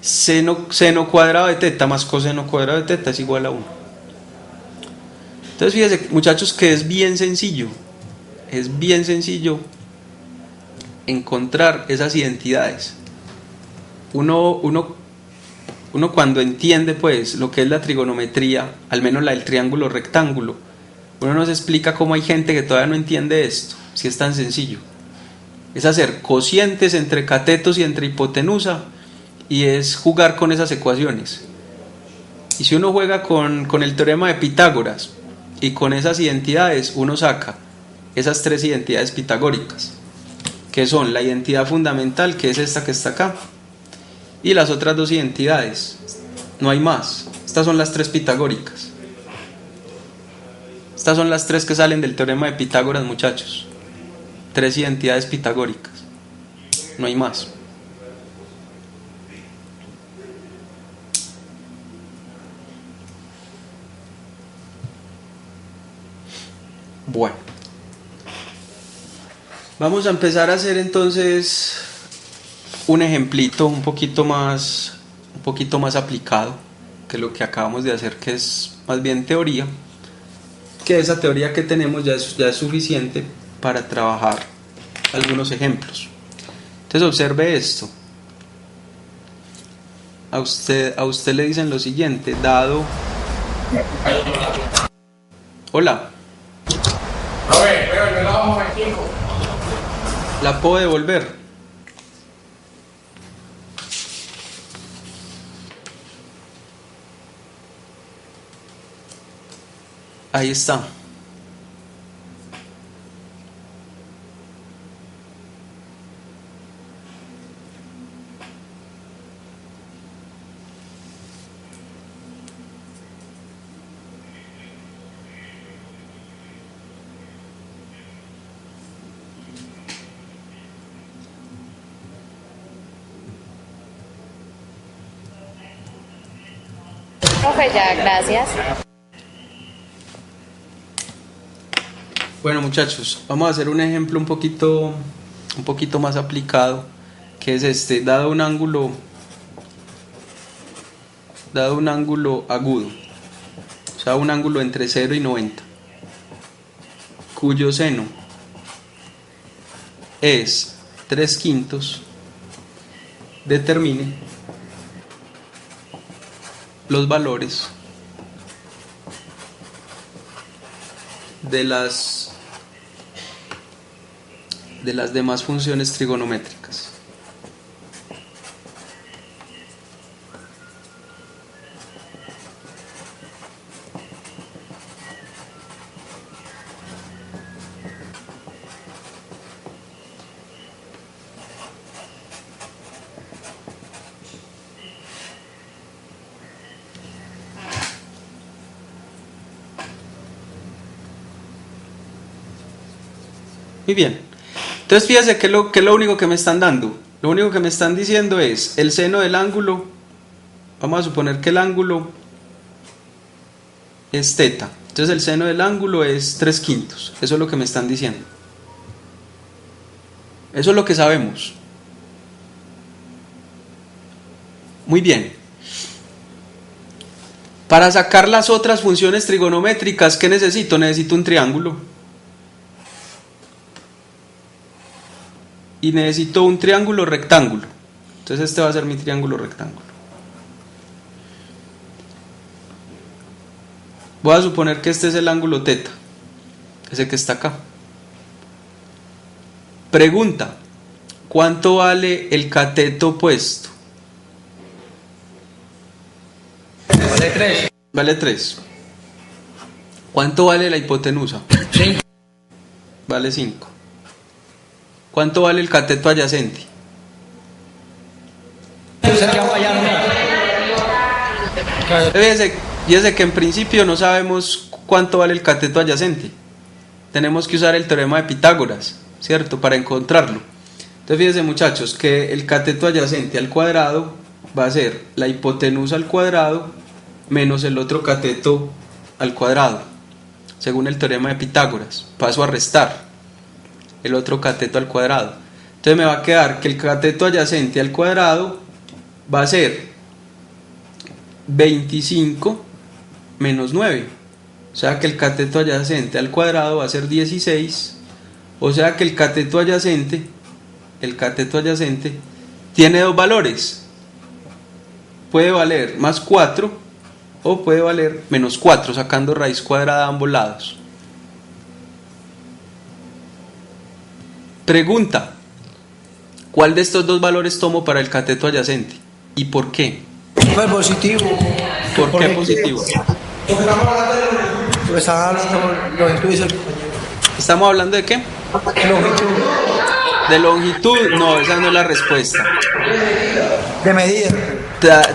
Seno cuadrado de teta más coseno cuadrado de teta es igual a 1. Entonces fíjense, muchachos, que es bien sencillo encontrar esas identidades. Uno cuando entiende pues lo que es la trigonometría, al menos la del triángulo rectángulo, uno nos explica cómo hay gente que todavía no entiende esto, si es tan sencillo. Es hacer cocientes entre catetos y entre hipotenusa, y es jugar con esas ecuaciones. Y si uno juega con el teorema de Pitágoras y con esas identidades, uno saca esas 3 identidades pitagóricas, que son la identidad fundamental, que es esta que está acá, y las otras 2 identidades. No hay más. Estas son las 3 pitagóricas. Estas son las 3 que salen del teorema de Pitágoras, muchachos. 3 identidades pitagóricas. No hay más. Bueno, vamos a empezar a hacer entonces un ejemplito un poquito más aplicado que lo que acabamos de hacer, que es más bien teoría, que esa teoría que tenemos ya es suficiente para trabajar algunos ejemplos. Entonces observe esto. A usted le dicen lo siguiente, dado... Hola. ¿La puedo devolver? Ahí está.
Profe, ya, gracias.
Bueno, muchachos, vamos a hacer un ejemplo un poquito más aplicado, que es este, dado un ángulo agudo, o sea, un ángulo entre 0 y 90, cuyo seno es 3/5, determine los valores de las demás funciones trigonométricas. Muy bien. Entonces fíjense que es lo único que me están dando. Lo único que me están diciendo es el seno del ángulo. Vamos a suponer que el ángulo es teta. Entonces el seno del ángulo es 3/5. Eso es lo que me están diciendo. Eso es lo que sabemos. Muy bien. Para sacar las otras funciones trigonométricas, ¿qué necesito? Necesito un triángulo. Y necesito un triángulo rectángulo. Entonces este va a ser mi triángulo rectángulo. Voy a suponer que este es el ángulo teta, ese que está acá. Pregunta: ¿cuánto vale el cateto opuesto? Vale 3. Vale 3. ¿Cuánto vale la hipotenusa?
5.
Vale 5. ¿Cuánto vale el cateto adyacente? Fíjese que en principio no sabemos cuánto vale el cateto adyacente. Tenemos que usar el teorema de Pitágoras, ¿cierto? Para encontrarlo. Entonces fíjense, muchachos, que el cateto adyacente al cuadrado va a ser la hipotenusa al cuadrado menos el otro cateto al cuadrado, según el teorema de Pitágoras. Paso a restar el otro cateto al cuadrado. Entonces me va a quedar que el cateto adyacente al cuadrado va a ser 25 menos 9. O sea que el cateto adyacente al cuadrado va a ser 16. O sea que el cateto adyacente tiene dos valores. Puede valer más 4 o puede valer menos 4, sacando raíz cuadrada a ambos lados. Pregunta: ¿cuál de estos dos valores tomo para el cateto adyacente? ¿Y por qué?
Fue positivo.
¿Por qué positivo?
Porque estaba hablando longitud, dice el compañero.
¿Estamos hablando de qué?
Longitud.
¿De longitud? No, esa no es la respuesta.
De medida.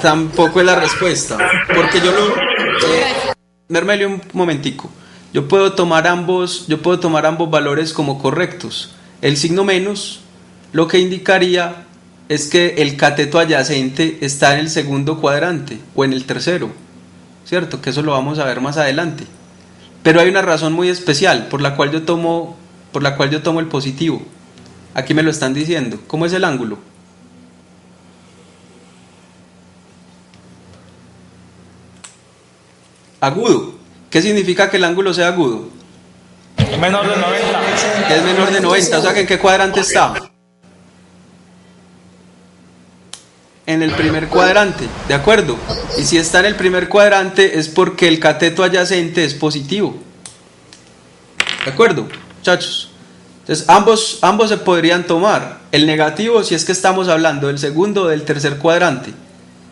Tampoco es la respuesta. Porque yo lo... Mermelio, un momentico. Yo puedo tomar ambos valores como correctos. El signo menos lo que indicaría es que el cateto adyacente está en el segundo cuadrante o en el tercero, ¿cierto? Que eso lo vamos a ver más adelante. Pero hay una razón muy especial por la cual yo tomo el positivo. Aquí me lo están diciendo. ¿Cómo es el ángulo? Agudo. ¿Qué significa que el ángulo sea agudo?
Menor de 90.
Que es menor de 90. O sea, que ¿en qué cuadrante está? En el primer cuadrante, ¿de acuerdo? Y si está en el primer cuadrante es porque el cateto adyacente es positivo. ¿De acuerdo, muchachos? Entonces ambos se podrían tomar. El negativo si es que estamos hablando del segundo o del tercer cuadrante.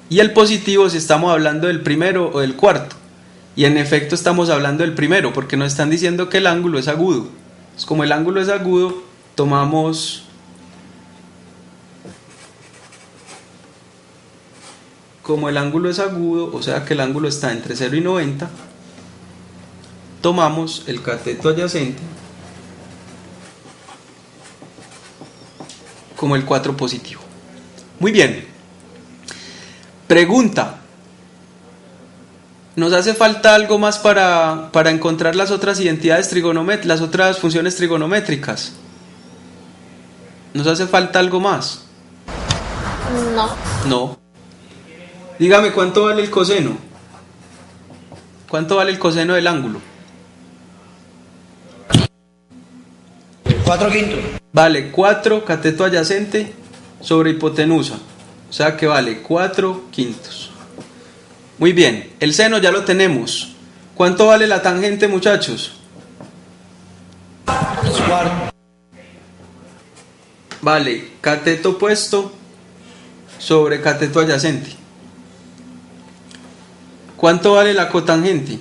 Y el positivo si estamos hablando del primero o del cuarto. Y en efecto estamos hablando del primero, porque nos están diciendo que el ángulo es agudo. Entonces, como el ángulo es agudo, tomamos... Como el ángulo es agudo, o sea que el ángulo está entre 0 y 90, tomamos el cateto adyacente como el 4 positivo. Muy bien. Pregunta: ¿nos hace falta algo más para encontrar las otras identidades trigonométricas, las otras funciones trigonométricas? ¿Nos hace falta algo más?
No.
No. Dígame, ¿cuánto vale el coseno? ¿Cuánto vale el coseno del ángulo?
4 quintos.
Vale 4 cateto adyacente sobre hipotenusa. O sea que vale 4 quintos. Muy bien, el seno ya lo tenemos. ¿Cuánto vale la tangente, muchachos?
Cuarto.
Vale cateto opuesto sobre cateto adyacente. ¿Cuánto vale la cotangente?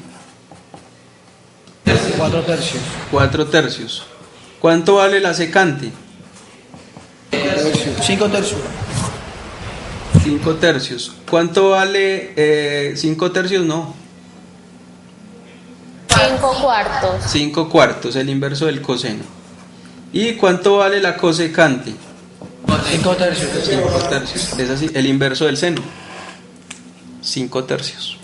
4 tercios.
4 tercios. ¿Cuánto vale la secante?
5 tercios.
5 tercios. ¿Cuánto vale 5 tercios? No.
5 cuartos.
5 cuartos, el inverso del coseno. ¿Y cuánto vale la cosecante?
5 tercios.
5 tercios. Es así, el inverso del seno. 5 tercios.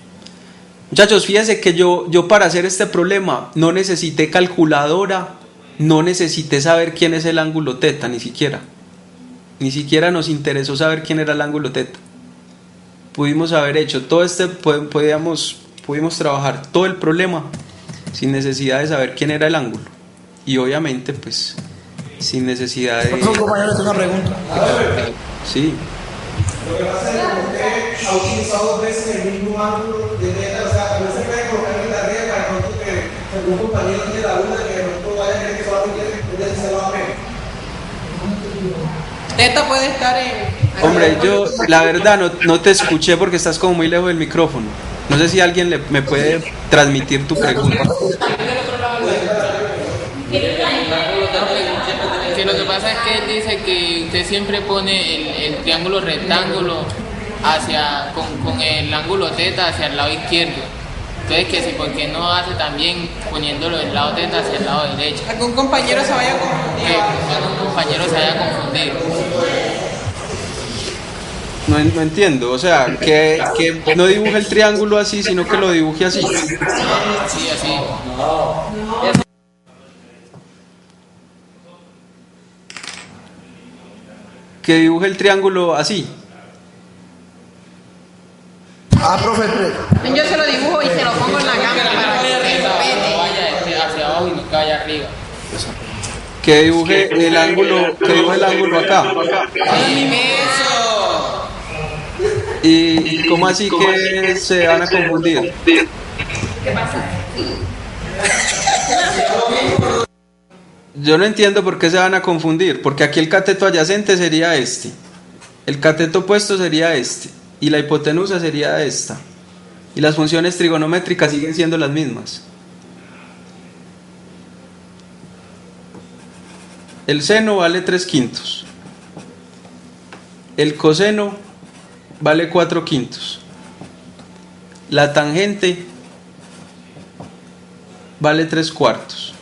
Muchachos, fíjense que yo para hacer este problema no necesité calculadora, no necesité saber quién es el ángulo teta, ni siquiera. Ni siquiera nos interesó saber quién era el ángulo teta. Pudimos haber hecho todo pudimos trabajar todo el problema sin necesidad de saber quién era el ángulo. Y obviamente, pues, sin necesidad de...
Otro compañero tiene una pregunta.
Sí.
Lo que pasa es que usted ha utilizado 2 veces el mismo ángulo de teta, o sea, también se puede colocar en la red para pronto que algún compañero tiene la duda que de pronto vaya a creer que solamente se lo va a ver.
Teta puede estar en...
Hombre, yo la verdad no te escuché porque estás como muy lejos del micrófono. No sé si alguien me puede transmitir tu pregunta.
Que lo que pasa es que él dice que usted siempre pone el triángulo rectángulo con el ángulo θ hacia el lado izquierdo. Entonces que si por qué no hace también poniéndolo del lado θ hacia el lado derecho.
Algún compañero se vaya a confundir.
Que algún compañero se vaya a confundir.
No entiendo, o sea, que no dibuje el triángulo así, sino que lo dibuje así.
Sí, así.
Que dibuje el triángulo así.
Ah, profe,
Yo se lo dibujo y se lo pongo en la cámara para que se respete.
No vaya hacia abajo y no vaya arriba.
Que dibuje el ángulo acá.
¡Eso!
¿Y cómo así que se van a confundir? Yo no entiendo por qué se van a confundir, porque aquí el cateto adyacente sería este, el cateto opuesto sería este, y la hipotenusa sería esta, y las funciones trigonométricas siguen siendo las mismas. El seno vale 3/5, el coseno vale 4/5, la tangente vale 3/4,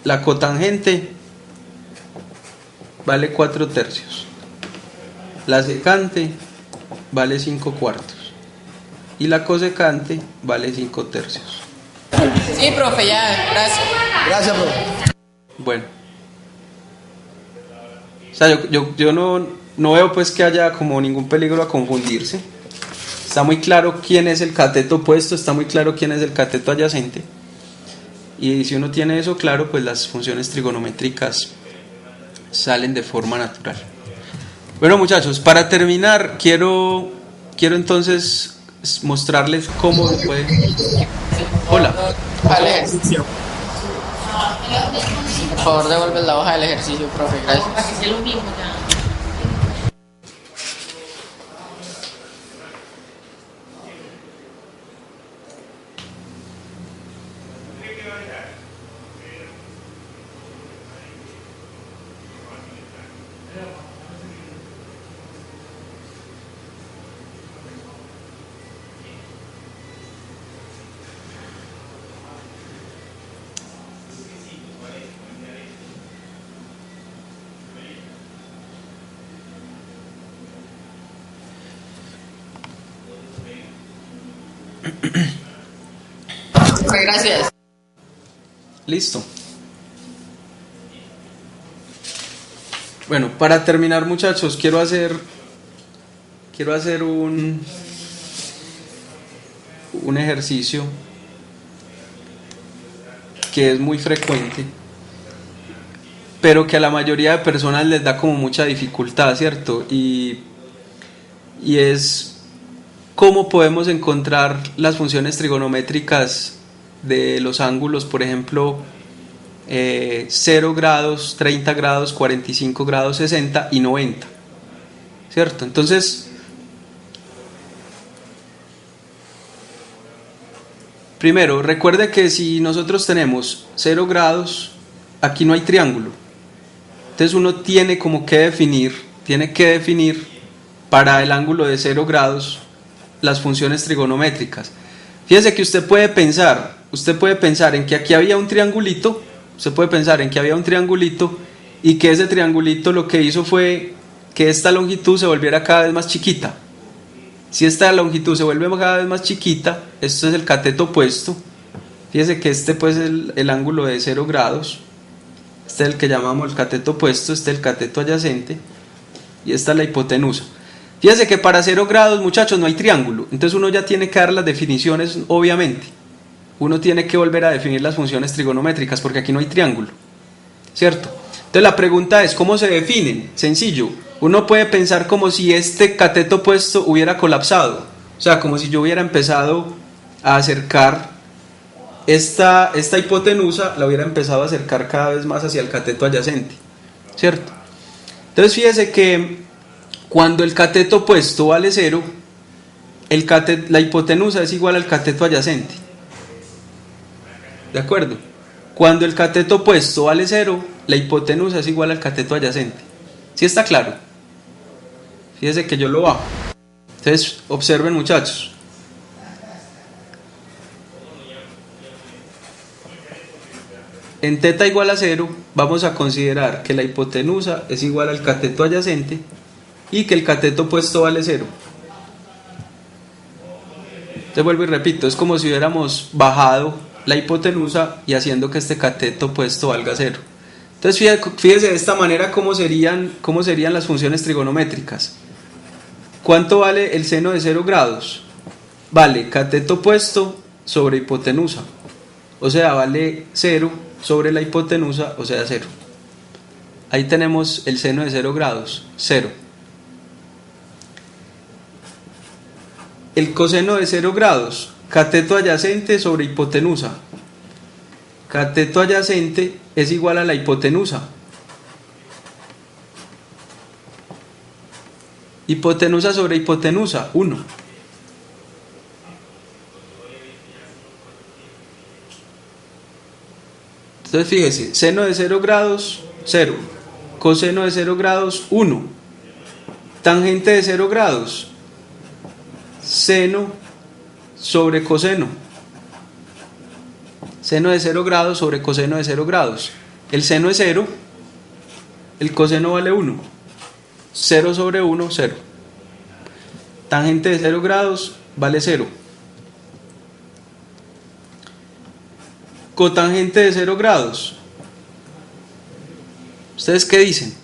la cotangente vale 4/3, la secante vale 5/4 y la cosecante vale 5/3.
Sí, profe, ya, gracias.
gracias, profe.
Bueno, o sea, yo no veo pues que haya como ningún peligro a confundirse. Está muy claro quién es el cateto opuesto, está muy claro quién es el cateto adyacente. Y si uno tiene eso claro, pues las funciones trigonométricas salen de forma natural. Bueno, muchachos, para terminar, quiero entonces mostrarles cómo se puede... Hola.
Al ejercicio. Por favor, devuelve la hoja del ejercicio, profe. Gracias.
Para que sea lo mismo ya.
Gracias.
Listo. Bueno, para terminar, muchachos, quiero hacer un ejercicio que es muy frecuente, pero que a la mayoría de personas les da como mucha dificultad, ¿cierto? Y es cómo podemos encontrar las funciones trigonométricas de los ángulos, por ejemplo, 0 grados, 30 grados, 45 grados, 60 y 90, ¿cierto? Entonces, primero, recuerde que si nosotros tenemos 0 grados, aquí no hay triángulo. Entonces uno tiene que definir para el ángulo de 0 grados las funciones trigonométricas. Fíjese que usted puede pensar en que aquí había un triangulito, y que ese triangulito lo que hizo fue que esta longitud se volviera cada vez más chiquita. Si esta longitud se vuelve cada vez más chiquita, esto es el cateto opuesto. Fíjese que este pues es el ángulo de 0 grados, este es el que llamamos el cateto opuesto, este es el cateto adyacente, y esta es la hipotenusa. Fíjese que para 0 grados, muchachos, no hay triángulo, entonces uno ya tiene que dar las definiciones, obviamente. Uno tiene que volver a definir las funciones trigonométricas porque aquí no hay triángulo, ¿cierto? Entonces la pregunta es, ¿cómo se definen? Sencillo, uno puede pensar como si este cateto opuesto hubiera colapsado, o sea, como si yo hubiera empezado a acercar esta hipotenusa, la hubiera empezado a acercar cada vez más hacia el cateto adyacente, ¿cierto? Entonces fíjese que cuando el cateto opuesto vale 0, la hipotenusa es igual al cateto adyacente. ¿De acuerdo? Cuando el cateto opuesto vale 0, la hipotenusa es igual al cateto adyacente. ¿Sí está claro? Fíjense que yo lo bajo. Entonces, observen, muchachos. En teta igual a 0, vamos a considerar que la hipotenusa es igual al cateto adyacente y que el cateto opuesto vale 0. Entonces vuelvo y repito, es como si hubiéramos bajado la hipotenusa y haciendo que este cateto opuesto valga 0. Entonces fíjese de esta manera cómo serían las funciones trigonométricas. ¿Cuánto vale el seno de 0 grados? Vale cateto opuesto sobre hipotenusa, o sea, vale 0 sobre la hipotenusa, o sea, 0. Ahí tenemos el seno de 0 grados, 0. El coseno de 0 grados, cateto adyacente sobre hipotenusa. Cateto adyacente es igual a la hipotenusa. Hipotenusa sobre hipotenusa, 1. Entonces fíjese, seno de 0 grados, 0. Coseno de 0 grados, 1. Tangente de 0 grados, seno sobre coseno. Seno de 0 grados sobre coseno de 0 grados. El seno es 0, el coseno vale 1. 0 sobre 1, 0. Tangente de 0 grados vale 0. Cotangente de 0 grados. ¿Ustedes qué dicen?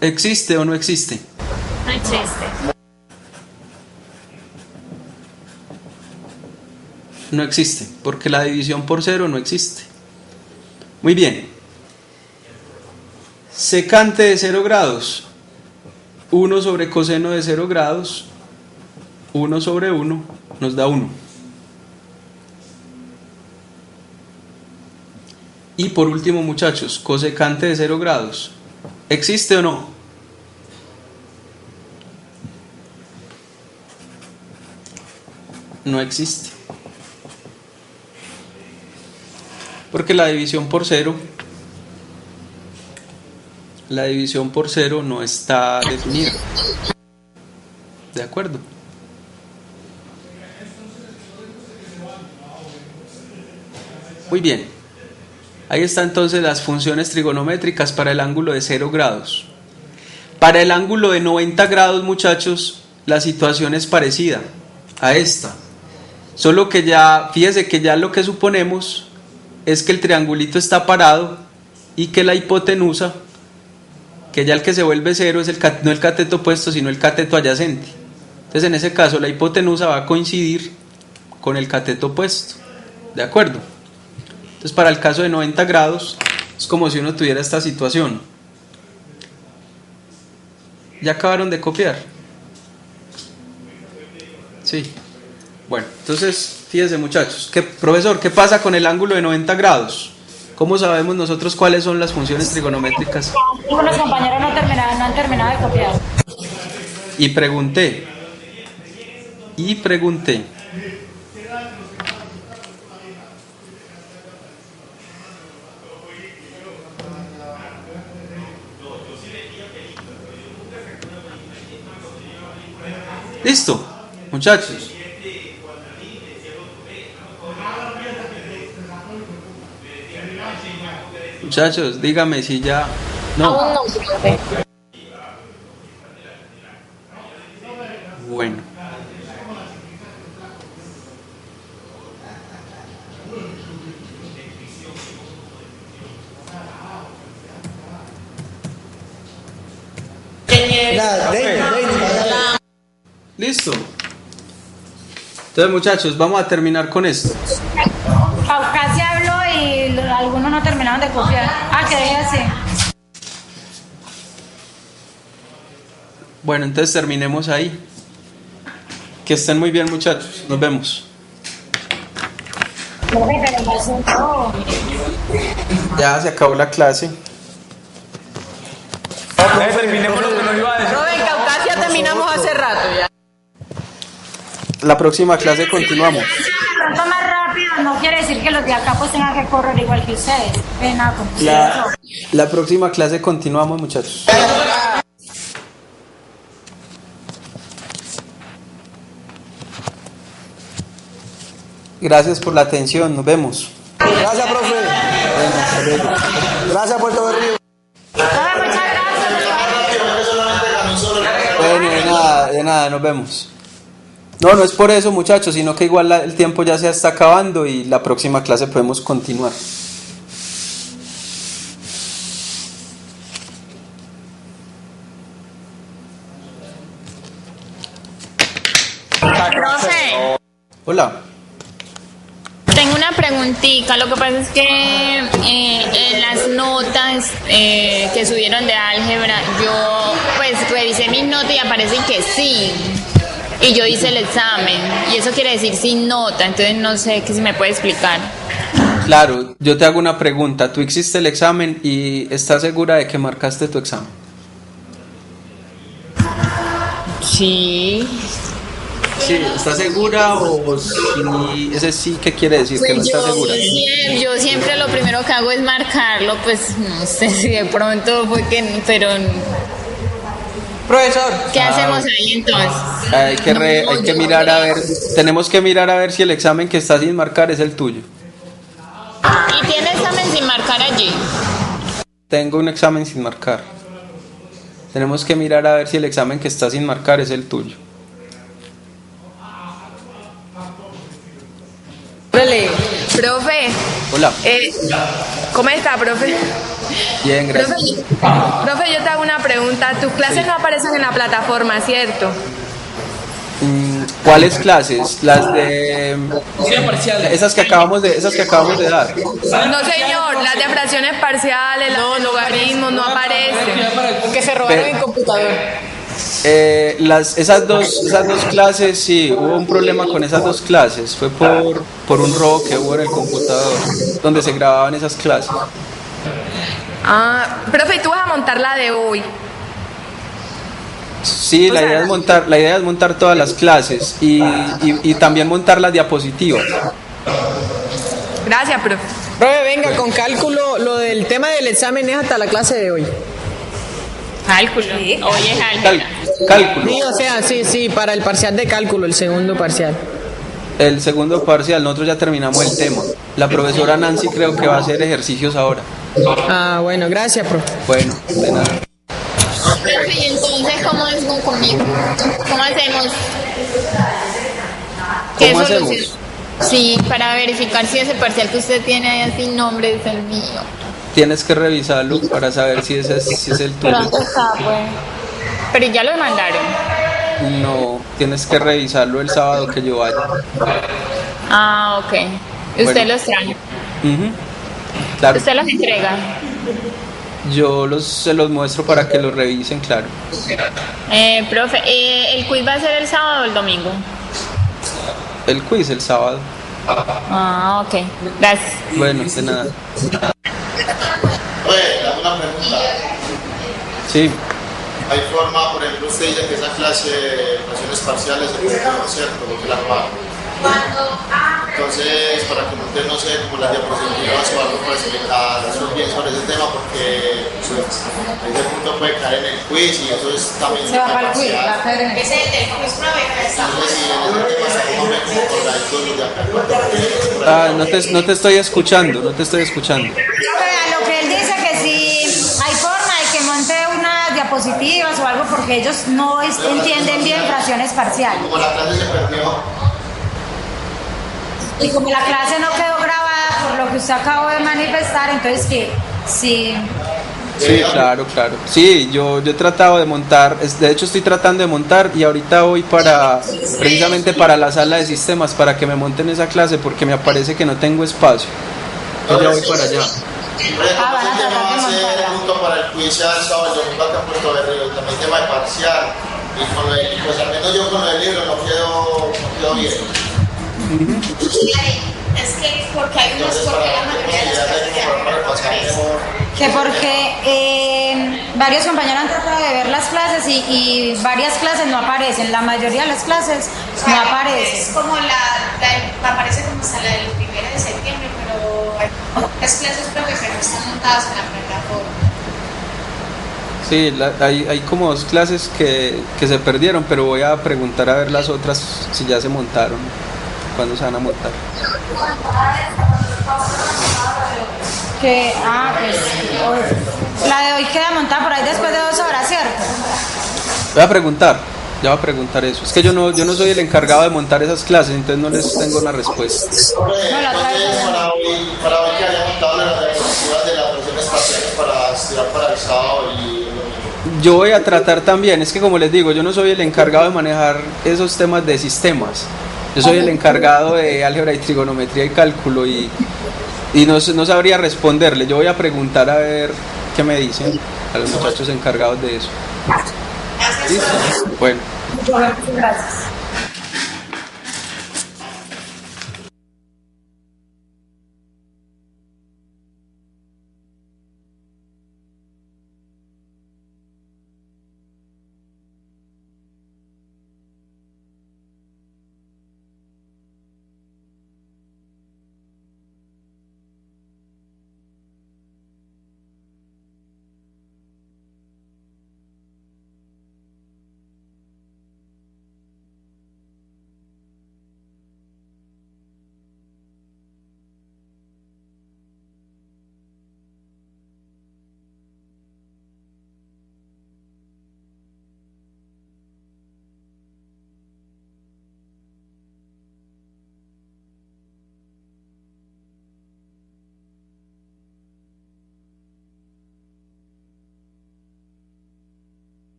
¿Existe o no existe?
No existe.
No existe, porque la división por 0 no existe. Muy bien. Secante de 0 grados. 1 sobre coseno de 0 grados. 1 sobre 1 nos da 1. Y por último, muchachos, cosecante de 0 grados. ¿Existe o no? No existe. Porque la división por 0 no está definida. ¿De acuerdo? Muy bien. Ahí están entonces las funciones trigonométricas para el ángulo de 0 grados. Para el ángulo de 90 grados, muchachos, la situación es parecida a esta. Solo que ya, fíjese que ya lo que suponemos es que el triangulito está parado y que la hipotenusa, que ya el que se vuelve 0 es no el cateto opuesto, sino el cateto adyacente. Entonces, en ese caso, la hipotenusa va a coincidir con el cateto opuesto. ¿De acuerdo? Entonces, para el caso de 90 grados, es como si uno tuviera esta situación. ¿Ya acabaron de copiar? Sí. Bueno, entonces, fíjense, muchachos. Profesor, ¿qué pasa con el ángulo de 90 grados? ¿Cómo sabemos nosotros cuáles son las funciones trigonométricas?
Los compañeros no han terminado de copiar.
Y pregunté. ¿Listo? Muchachos. Muchachos, dígame si ya... No.
Aún no, profe.
Bueno.
Nada,
Listo. Entonces, muchachos, vamos a terminar con esto.
Casi habló y algunos no terminaron de copiar. Que deje así.
Bueno, entonces terminemos ahí. Que estén muy bien, muchachos. Nos vemos. Ya se acabó la clase.
Terminemos lo que nos iba a decir.
La próxima clase continuamos.
Pronto más rápido no quiere decir que los de acá pues tengan que correr igual que ustedes. Pena con ustedes.
La próxima clase continuamos, muchachos. Gracias por la atención, nos vemos.
Gracias, profe. Gracias, Puerto Berrío.
Muchas gracias.
Bueno, de nada, nos vemos. No es por eso, muchachos, sino que igual el tiempo ya se está acabando y la próxima clase podemos continuar.
Profe,
Hola.
tengo una preguntita. Lo que pasa es que en las notas que subieron de álgebra, yo pues revisé mis notas y aparece que sí. Y yo hice el examen. Y eso quiere decir sin nota. Entonces no sé qué si me puede explicar.
Claro, yo te hago una pregunta. Tú hiciste el examen y ¿estás segura de que marcaste tu examen?
Sí.
Sí, ¿estás segura o sí? Ese sí, ¿qué quiere decir? Que no estás segura.
Yo siempre lo primero que hago es marcarlo. Pues no sé si de pronto fue que... Pero...
Profesor.
¿Qué hacemos ahí entonces?
Hay que mirar a ver, tenemos que mirar a ver si el examen que está sin marcar es el tuyo.
¿Y tiene examen sin marcar allí?
Tengo un examen sin marcar. Tenemos que mirar a ver si el examen que está sin marcar es el tuyo.
Profe.
Hola.
¿Cómo está, profe?
Bien, gracias.
Profe, yo te hago una pregunta. Tus clases no aparecen en la plataforma, ¿cierto?
¿Cuáles clases? Las de esas que acabamos de dar.
No, señor, las de fracciones parciales, las de logaritmos no aparecen.
Porque se robaron el computador.
Esas dos clases, sí, hubo un problema con esas dos clases. Fue por un robo que hubo en el computador donde se grababan esas clases.
Profe, ¿y tú vas a montar la de hoy?
Sí, la idea es montar todas las clases y también montar las diapositivas.
Gracias, profe.
Profe, venga, con cálculo, lo del tema del examen es hasta la clase de hoy.
Cálculo. Hoy es álgebra.
Cálculo.
Sí, o sea, sí, para el parcial de cálculo, el segundo parcial.
El segundo parcial, nosotros ya terminamos el tema. La profesora Nancy creo que va a hacer ejercicios ahora.
Bueno, gracias, profe.
Bueno, de nada.
Profe, ¿y entonces cómo es conmigo? ¿Cómo hacemos? ¿Qué
¿Cómo
solución?
hacemos?
Sí, para verificar si ese parcial que usted tiene ahí sin nombre es el mío.
Tienes que revisarlo para saber si es el tuyo.
¿Dónde está, pues? Pero ya lo mandaron.
No, tienes que revisarlo el sábado que yo vaya.
Ok. ¿Y usted
Bueno.
los trae?
Claro,
¿Usted los entrega?
yo se los muestro para que los revisen, claro.
Profe, ¿el quiz va a ser el sábado o el domingo?
El quiz el sábado.
Ok. Gracias.
Bueno, de nada.
Oye, una pregunta.
Sí,
Hay forma, por ejemplo, usted dice que esa clase de fracciones parciales se puede hacer, ¿cierto? Porque la paga. Entonces, para que usted no sé, como las diapositivas o algo para explicar bien sobre ese tema, porque ese punto puede caer en el quiz y eso es también.
Se va para el quiz, va a caer en el quiz.
No sé si en ese tema está como con la de acá.
no te estoy escuchando.
Lo que él dice que si hay forma de que monte unas diapositivas o algo porque ellos no entienden bien fracciones parciales.
Como la clase se perdió.
Y como la clase no quedó grabada por lo que usted acabó de manifestar, entonces que sí.
Sí, claro. Sí, yo he tratado de montar, de hecho estoy tratando de montar y ahorita voy precisamente para la sala de sistemas para que me monten esa clase porque me parece que no tengo espacio. Yo ya voy para allá.
Van a tratar de
Va a ser
montarla.
punto para el quiz ya el sábado, el domingo acá en Puerto Berrío, también tema de parcial. Y con lo del, pues al menos yo con lo del libro no quedo bien.
Es que porque hay unos
Entonces, para la
Que porque varios compañeros han tratado de ver las clases clases y varias clases no aparecen, la mayoría de las clases no aparecen.
Es como aparece como hasta la del 1 de septiembre, pero hay otras clases profe que no están montadas en la plataforma.
Sí, hay como 2 clases que se perdieron, pero voy a preguntar a ver las otras si ya se montaron, cuándo se van a montar.
Pues la de hoy queda montada por ahí después de 2 horas, ¿cierto?
Voy a preguntar, ya voy a preguntar eso. Es que yo no soy el encargado de montar esas clases, entonces no les tengo una respuesta.
No, la otra vez.
Para hoy que haya montado las diapositivas de las versiones parciales para estudiar para el sábado y
Yo voy a tratar también, es que como les digo, yo no soy el encargado de manejar esos temas de sistemas. Yo soy el encargado de álgebra y trigonometría y cálculo y no sabría responderle. Yo voy a preguntar a ver qué me dicen a los muchachos encargados de eso. ¿Listo? Bueno.
Gracias.